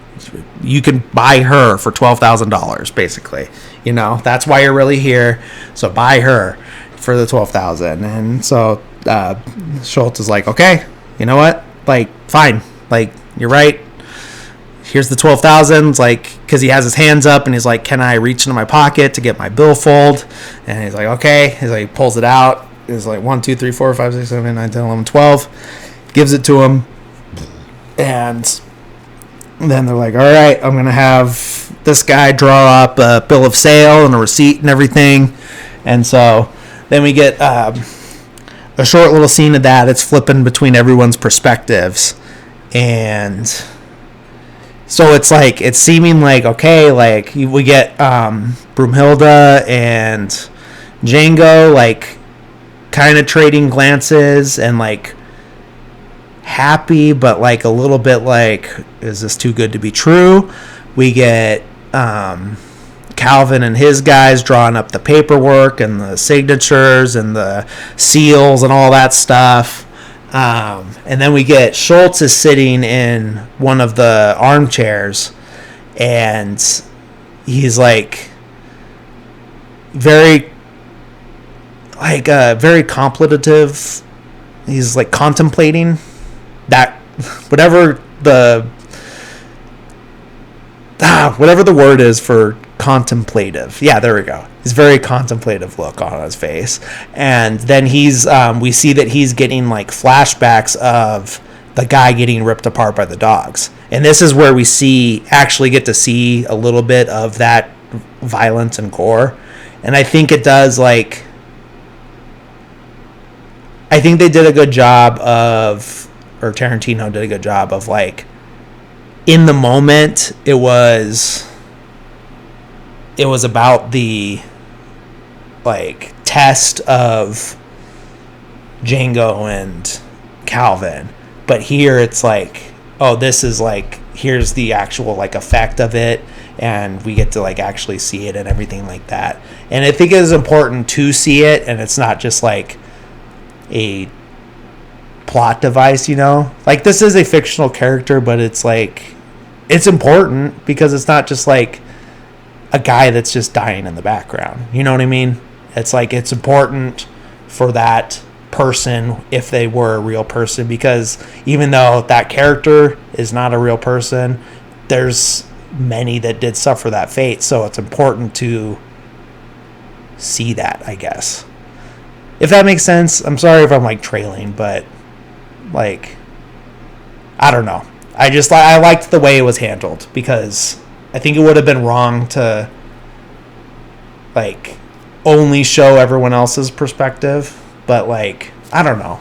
you can buy her for $12,000, basically. You know, that's why you're really here. So buy her for the $12,000. And so Schultz is like, okay, you know what? Like, fine. Like, you're right. Here's the $12,000. Like, because he has his hands up, and he's like, can I reach into my pocket to get my billfold? And he's like, okay. He's like, pulls it out. He's like, 1, 2, 3, 4, 5, 6, 7, 8, 9, 10, 11, 12. Gives it to him. And then they're like, all right, I'm going to have this guy draw up a bill of sale and a receipt and everything. And so then we get a short little scene of that. It's flipping between everyone's perspectives. And so it's like, it's seeming like, okay, like, we get Broomhilda and Django, like, kind of trading glances and, like, happy, but, like, a little bit like, is this too good to be true? We get Calvin and his guys drawing up the paperwork and the signatures and the seals and all that stuff. And then we get Schultz is sitting in one of the armchairs, and he's like very contemplative. He's like contemplating that whatever the word is for contemplative. Yeah, there we go. It's very contemplative look on his face. And then he's we see that he's getting like flashbacks of the guy getting ripped apart by the dogs. And this is where we actually get to see a little bit of that violence and gore. And I think it does, like, I think they did a good job or Tarantino did a good job of, like, in the moment, it was about the, like, test of Django and Calvin. But here it's like, oh, this is like, here's the actual, like, effect of it, and we get to, like, actually see it and everything like that. And I think it is important to see it, and it's not just like a plot device, you know? Like, this is a fictional character, but it's like, it's important because it's not just like a guy that's just dying in the background. You know what I mean? It's like, it's important for that person if they were a real person, because even though that character is not a real person, there's many that did suffer that fate. So it's important to see that, I guess. If that makes sense. I'm sorry if I'm, like, trailing, but, like, I don't know. I liked the way it was handled, because I think it would have been wrong to, like, only show everyone else's perspective. But, like, I don't know.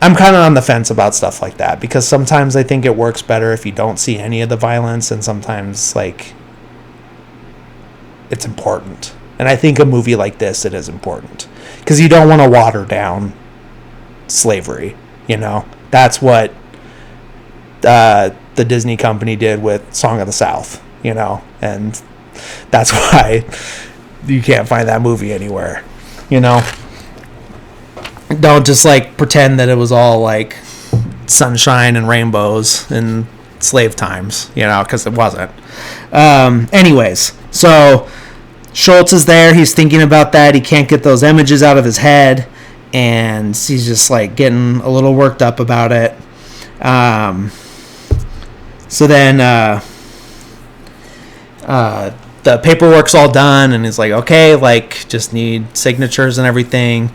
I'm kind of on the fence about stuff like that, because sometimes I think it works better if you don't see any of the violence, and sometimes, like, it's important. And I think a movie like this, it is important, because you don't want to water down slavery, you know? That's what the Disney company did with Song of the South, you know? And that's why you can't find that movie anywhere, you know? Don't just, like, pretend that it was all, like, sunshine and rainbows in slave times, you know, because it wasn't. Anyways, so Schultz is there. He's thinking about that. He can't get those images out of his head, and he's just, like, getting a little worked up about it. So then the paperwork's all done, and he's like, okay, like, just need signatures and everything.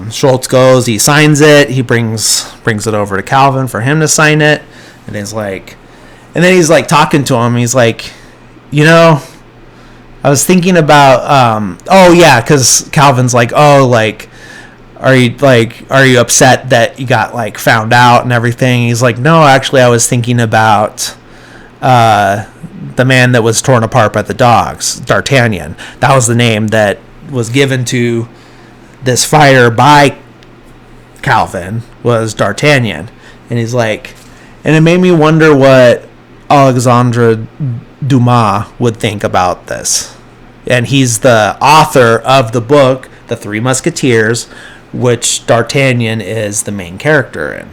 Schultz goes, he signs it, he brings it over to Calvin for him to sign it, and then he's like talking to him. He's like, you know, I was thinking about, because Calvin's like, oh, like, are you upset that you got, like, found out and everything? He's like, no, actually, I was thinking about the man that was torn apart by the dogs, D'Artagnan. That was the name that was given to this fighter by Calvin, was D'Artagnan. And he's like, and it made me wonder what Alexandre Dumas would think about this. And he's the author of the book The Three Musketeers, which D'Artagnan is the main character in.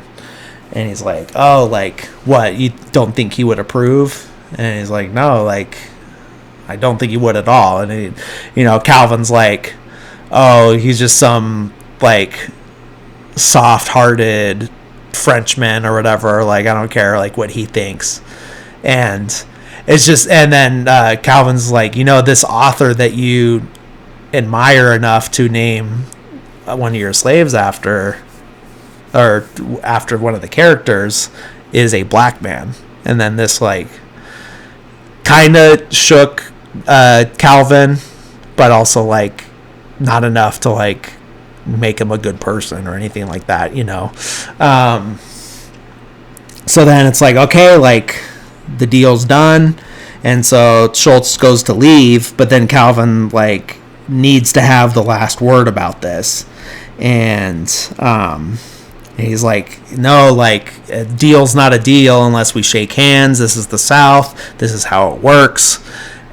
And he's like, oh, like, what, you don't think he would approve? And he's like, no, like, I don't think he would at all. And he, you know, Calvin's like, oh, he's just some, like, soft-hearted Frenchman or whatever. Like, I don't care, like, what he thinks. And it's just, and then Calvin's like, you know, this author that you admire enough to name one of your slaves after one of the characters is a black man. And then this, like, kind of shook Calvin, but also, like, not enough to, like, make him a good person or anything like that, you know. So then it's like, okay, like, the deal's done, and so Schultz goes to leave, but then Calvin, like, needs to have the last word about this. And he's like, no, like, a deal's not a deal unless we shake hands. This is the South. This is how it works.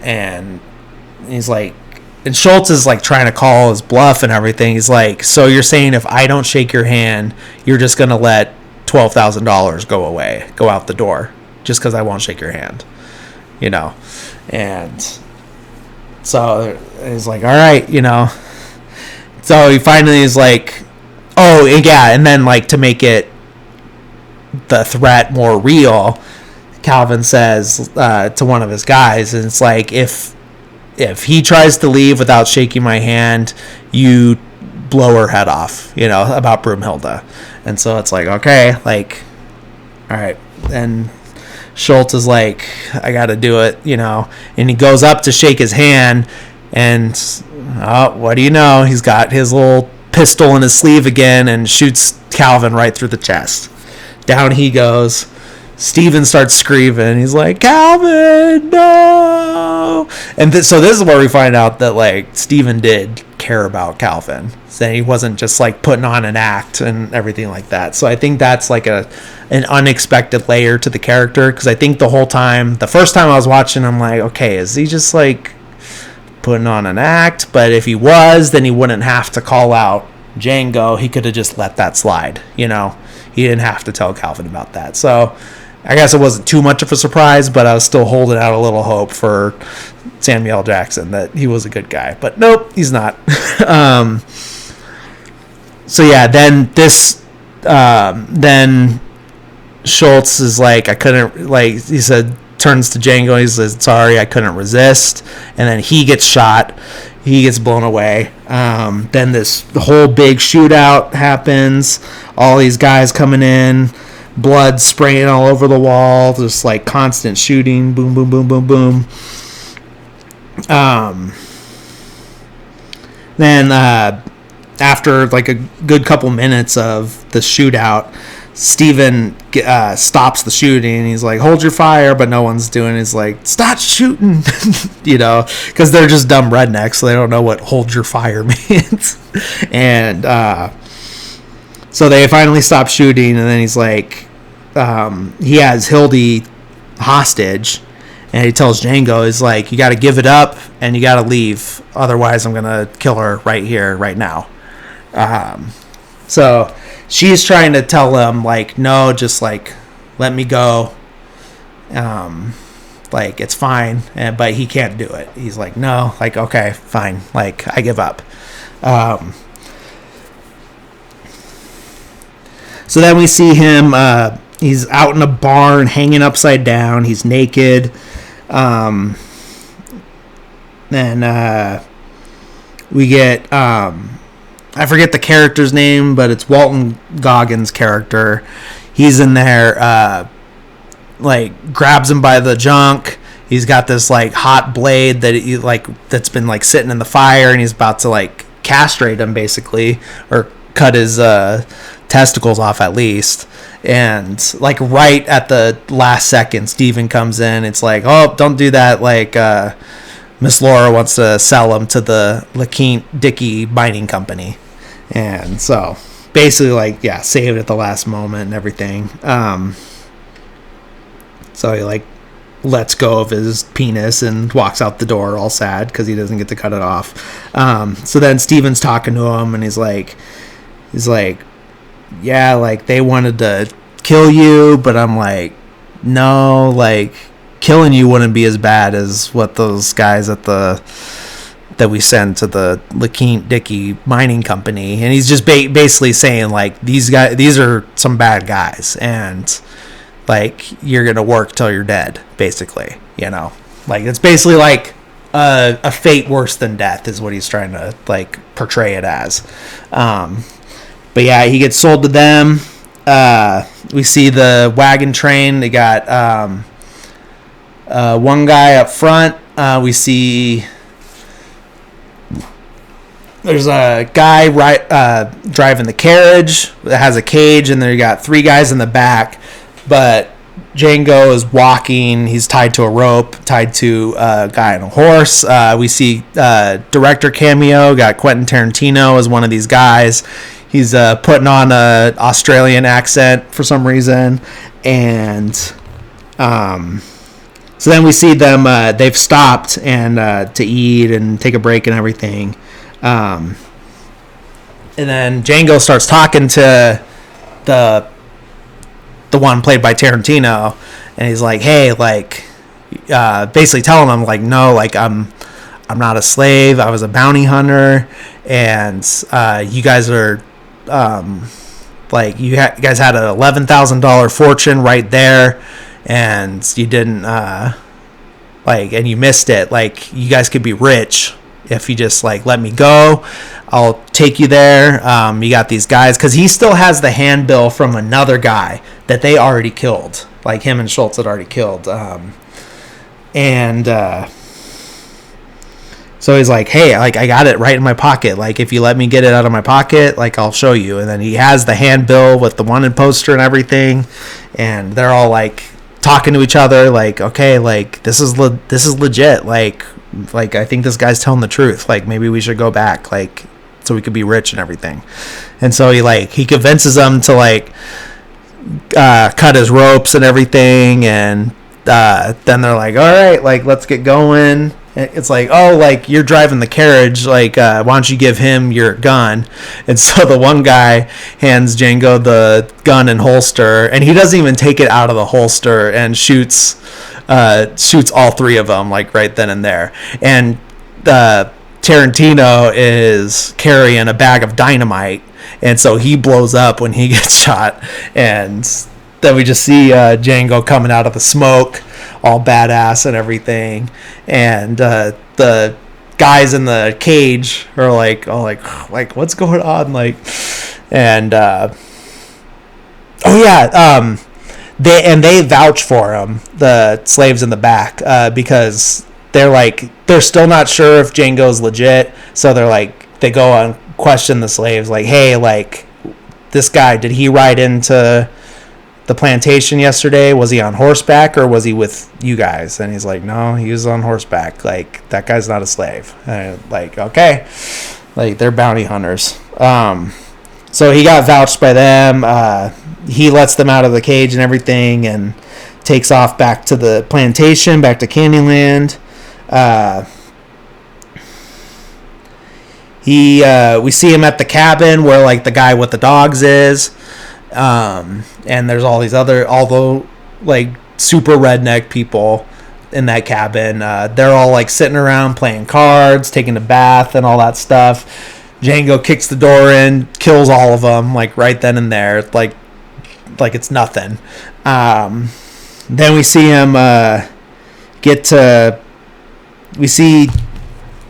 And he's like, and Schultz is, like, trying to call his bluff and everything. He's like, so you're saying if I don't shake your hand, you're just going to let $12,000 go out the door, just because I won't shake your hand, you know? And so he's like, all right, you know. So he finally is like, oh, yeah, and then, like, to make it the threat more real, Calvin says to one of his guys, and it's like, if he tries to leave without shaking my hand, you blow her head off, you know, about Broomhilda. And so it's like, okay, like, all right. And Schultz is like, I got to do it, you know. And he goes up to shake his hand, and, oh, what do you know? He's got his little pistol in his sleeve again and shoots Calvin right through the chest. Down he goes. Steven starts screaming. He's like, Calvin, no! And so this is where we find out that, like, Steven did care about Calvin. So he wasn't just, like, putting on an act and everything like that. So I think that's, like, an unexpected layer to the character, because I think the whole time, the first time I was watching, I'm like, okay, is he just, like, putting on an act? But if he was, then he wouldn't have to call out Django. He could have just let that slide, you know? He didn't have to tell Calvin about that. So I guess it wasn't too much of a surprise, but I was still holding out a little hope for Samuel L. Jackson that he was a good guy. But nope, he's not. So yeah, then Schultz is like, I couldn't, like, he said, turns to Django, he says, sorry, I couldn't resist. And then he gets shot. He gets blown away. Then this whole big shootout happens. All these guys coming in, blood spraying all over the wall, just like constant shooting, boom, boom, boom, boom, boom. Then after like a good couple minutes of the shootout, Steven stops the shooting, and he's like, hold your fire, but no one's doing it. He's like, stop shooting, because they're just dumb rednecks, so they don't know what hold your fire means. And so they finally stop shooting, and then he's like, he has Hildy hostage, and he tells Django, he's like, you got to give it up, and you got to leave, otherwise I'm going to kill her right here, right now. So she's trying to tell him, like, no, just, like, let me go. Like, it's fine. But he can't do it. He's like, no, like, okay, fine. Like, I give up. So then we see him, he's out in a barn hanging upside down. He's naked. Then we get... I forget the character's name, but it's Walton Goggins' character. He's in there, like, grabs him by the junk. He's got this, like, hot blade that's been, like, sitting in the fire, and he's about to, like, castrate him, basically, or cut his testicles off at least. And, like, right at the last second, Steven comes in. It's like, oh, don't do that, like, Miss Laura wants to sell him to the LeQuint Dickey mining company. And so basically, like, yeah, saved at the last moment and everything. So he, like, lets go of his penis and walks out the door all sad because he doesn't get to cut it off. So then Steven's talking to him, and he's like, yeah, like, they wanted to kill you, but I'm like, no, like, killing you wouldn't be as bad as what those guys that we send to the LeQuint Dickey mining company. And he's just basically saying, like, these are some bad guys, and, like, you're gonna work till you're dead, basically, like, it's basically like a fate worse than death is what he's trying to, like, portray it as. But yeah, he gets sold to them. We see the wagon train. They got one guy up front. We see there's a guy driving the carriage that has a cage, and then you got three guys in the back. But Django is walking. He's tied to a rope, tied to a guy on a horse. We see director cameo. Got Quentin Tarantino as one of these guys. He's putting on a Australian accent for some reason. And so then we see them, they've stopped and to eat and take a break and everything. And then Django starts talking to the one played by Tarantino, and he's like, hey, like, basically telling him, like, no, like, I'm not a slave. I was a bounty hunter, and you guys are, like, you guys had an $11,000 fortune right there, and you didn't, like, and you missed it. Like, you guys could be rich if you just, like, let me go. I'll take you there. You got these guys, because he still has the handbill from another guy that they already killed. Like, him and Schultz had already killed. So he's like, hey, like, I got it right in my pocket. Like, if you let me get it out of my pocket, like, I'll show you. And then he has the handbill with the wanted poster and everything. And they're all, like, talking to each other, like, okay, like, this is legit. Like, I think this guy's telling the truth. Like, maybe we should go back, like, so we could be rich and everything. And so he convinces them to, like, cut his ropes and everything. And then they're like, all right, like, let's get going. It's like, oh, like, you're driving the carriage, like, why don't you give him your gun? And so the one guy hands Django the gun and holster, and he doesn't even take it out of the holster, and shoots all three of them, like, right then and there. And Tarantino is carrying a bag of dynamite, and so he blows up when he gets shot. And then we just see Django coming out of the smoke, all badass and everything. And the guys in the cage are like, oh, like what's going on? Like, and they vouch for him, the slaves in the back, because they're still not sure if Django's legit. So they're like, they go and question the slaves, like, hey, like, this guy, did he ride into the plantation yesterday? Was he on horseback or was he with you guys? And he's like, no, he was on horseback. Like, that guy's not a slave. And like, okay, like, they're bounty hunters. So he got vouched by them. He lets them out of the cage and everything and takes off back to the plantation, back to Candyland. We see him at the cabin where, like, the guy with the dogs is. And there's all these other, although, like, super redneck people in that cabin. They're all, like, sitting around playing cards, taking a bath and all that stuff. Django kicks the door in, kills all of them, like, right then and there, like it's nothing. Then we see him we see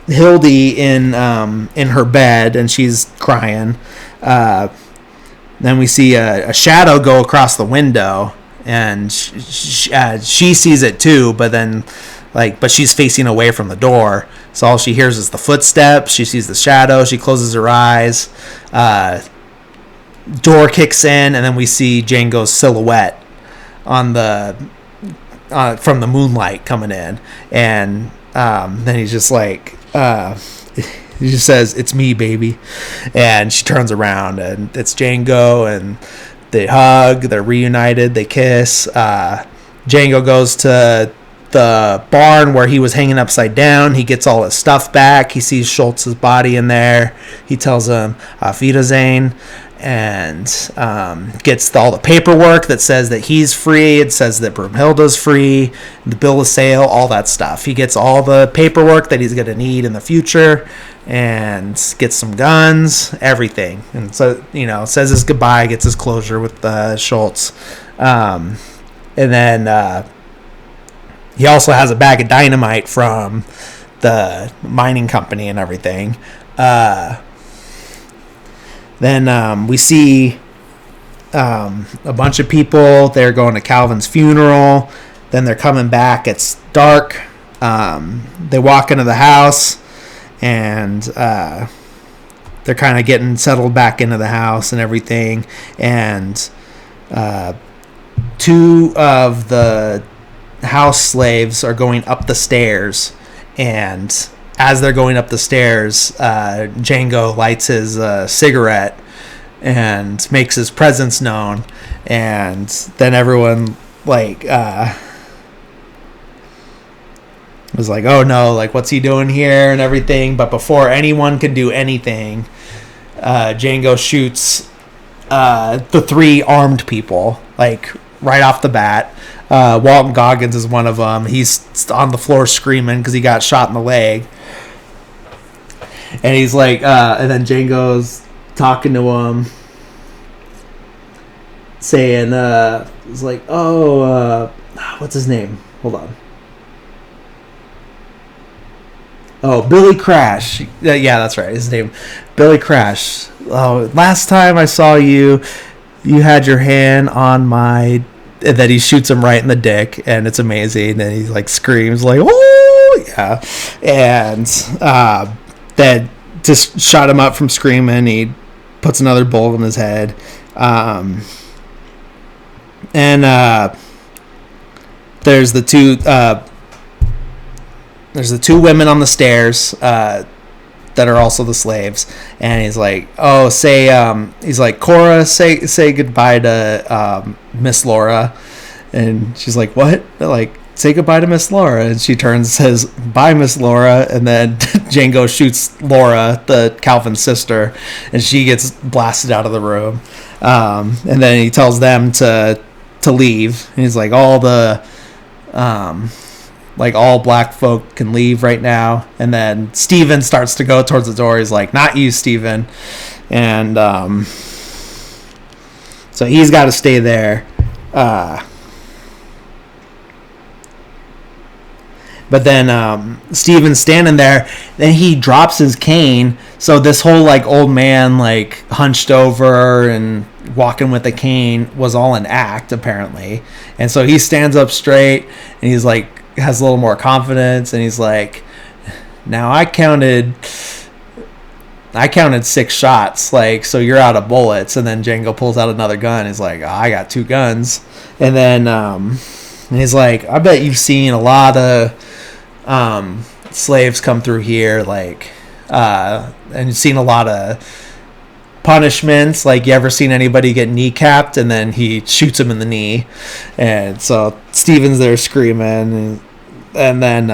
Hildy in her bed, and she's crying. Then we see a shadow go across the window, and she sees it too, but she's facing away from the door. So all she hears is the footsteps. She sees the shadow. She closes her eyes. Door kicks in, and then we see Django's silhouette on from the moonlight coming in, and then he's just like, he just says, "It's me, baby," and she turns around, and it's Django, and they hug. They're reunited. They kiss. Django goes to the barn where he was hanging upside down. He gets all his stuff back. He sees Schultz's body in there. He tells him Auf Wiedersehen, and gets all the paperwork that says that he's free. It says that Brumhilda's free, the bill of sale, all that stuff. He gets all the paperwork that he's going to need in the future, and gets some guns, everything. And so, says his goodbye, gets his closure with Schultz. And then he also has a bag of dynamite from the mining company and everything. Then we see a bunch of people. They're going to Calvin's funeral. Then they're coming back. It's dark. They walk into the house, and they're kind of getting settled back into the house and everything. And two of the house slaves are going up the stairs, and as they're going up the stairs, Django lights his cigarette and makes his presence known, and then everyone was like, oh no, like, what's he doing here and everything. But before anyone can do anything, Django shoots the three armed people, like, right off the bat. Walton Goggins is one of them. He's on the floor screaming because he got shot in the leg. And he's like, and then Django's talking to him, saying, he's like, what's his name? Hold on. Oh, Billy Crash. Yeah, that's right. His name, Billy Crash. Oh, last time I saw you, you had your hand on my... And then he shoots him right in the dick, and it's amazing. And he, like, screams, like, oh, yeah. And then just shot him up from screaming. He puts another bullet in his head. And there's the two women on the stairs that are also the slaves, and he's like, oh, he's like, Cora, say goodbye to Miss Laura. And she's like, what? Like, say goodbye to Miss Laura. And she turns and says, bye, Miss Laura. And then Django shoots Laura, the Calvin sister, and she gets blasted out of the room. And then he tells them to leave. And he's like, all black folk can leave right now. And then Steven starts to go towards the door. He's like, not you, Steven. And so he's got to stay there. But then Steven's standing there. Then he drops his cane. So this whole, like, old man, like, hunched over and walking with a cane was all an act, apparently. And so he stands up straight, and he's like, has a little more confidence, and he's like, now I counted I counted 6 shots, like, so you're out of bullets. And then Django pulls out another gun. He's like, oh, I got 2 guns. And then he's like, I bet you've seen a lot of slaves come through here, like, and you've seen a lot of punishments. Like, you ever seen anybody get kneecapped? And then he shoots him in the knee. And so Steven's there screaming. And then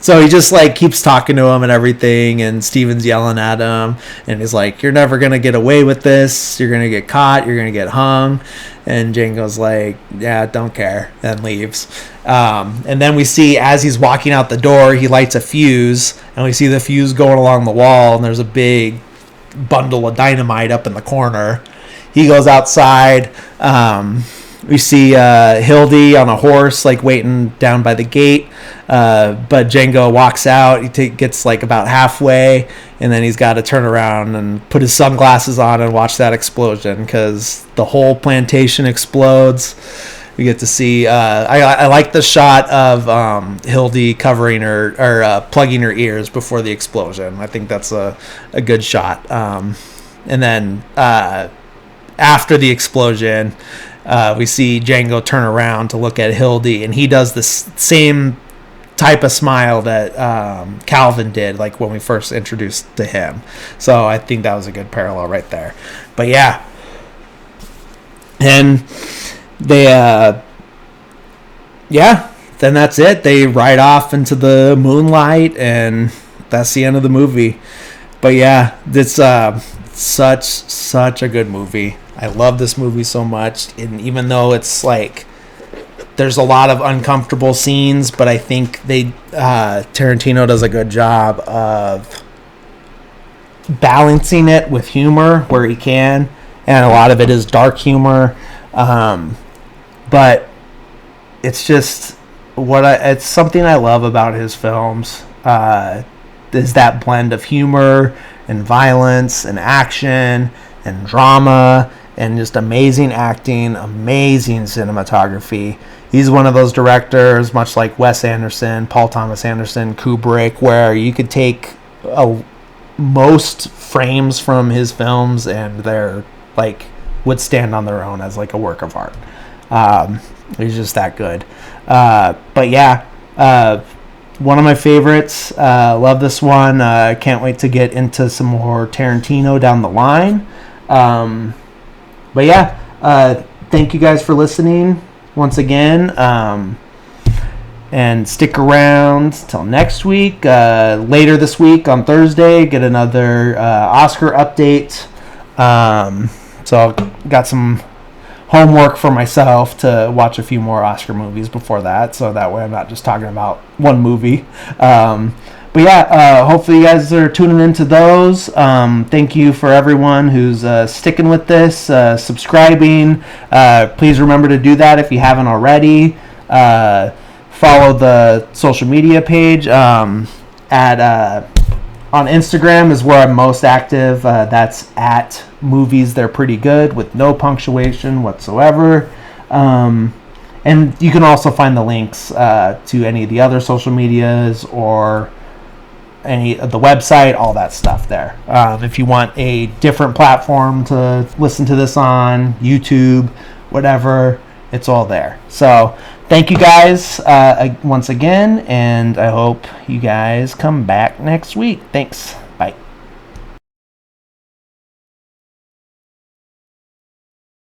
so he just, like, keeps talking to him and everything, and Steven's yelling at him, and he's like, you're never going to get away with this. You're going to get caught. You're going to get hung. And Django's like, yeah, don't care, and leaves. And then we see, as he's walking out the door, he lights a fuse, and we see the fuse going along the wall, and there's a big bundle of dynamite up in the corner. He goes outside. We see Hildy on a horse, like, waiting down by the gate. But Django walks out. He gets, like, about halfway, and then he's got to turn around and put his sunglasses on and watch that explosion, because the whole plantation explodes. We get to see. I like the shot of Hildy covering her, or plugging her ears before the explosion. I think that's a good shot. And then after the explosion, we see Django turn around to look at Hildy, and he does the same type of smile that Calvin did, like, when we first introduced to him. So I think that was a good parallel right there. But yeah, and they then that's it. They ride off into the moonlight, and that's the end of the movie. But yeah, it's such a good movie. I love this movie so much, and even though it's, like, there's a lot of uncomfortable scenes, but I think Tarantino does a good job of balancing it with humor where he can, and a lot of it is dark humor. But it's just it's something I love about his films, is that blend of humor and violence and action and drama and just amazing acting, amazing cinematography. He's one of those directors, much like Wes Anderson, Paul Thomas Anderson, Kubrick, where you could take most frames from his films and they're, like, would stand on their own as, like, a work of art. He's just that good. But yeah, one of my favorites. Love this one. Can't wait to get into some more Tarantino down the line. But yeah, thank you guys for listening once again. And stick around till next week. Later this week on Thursday, get another Oscar update. So got some homework for myself to watch a few more Oscar movies before that, so that way I'm not just talking about one movie. But yeah, hopefully you guys are tuning into those. Thank you for everyone who's sticking with this, subscribing. Please remember to do that if you haven't already. Follow the social media page on Instagram is where I'm most active. That's at Movies They're Pretty Good, with no punctuation whatsoever. And you can also find the links to any of the other social medias or any of the website, all that stuff there. If you want a different platform to listen to this on, YouTube, whatever, it's all there. So thank you guys once again, and I hope you guys come back next week. Thanks.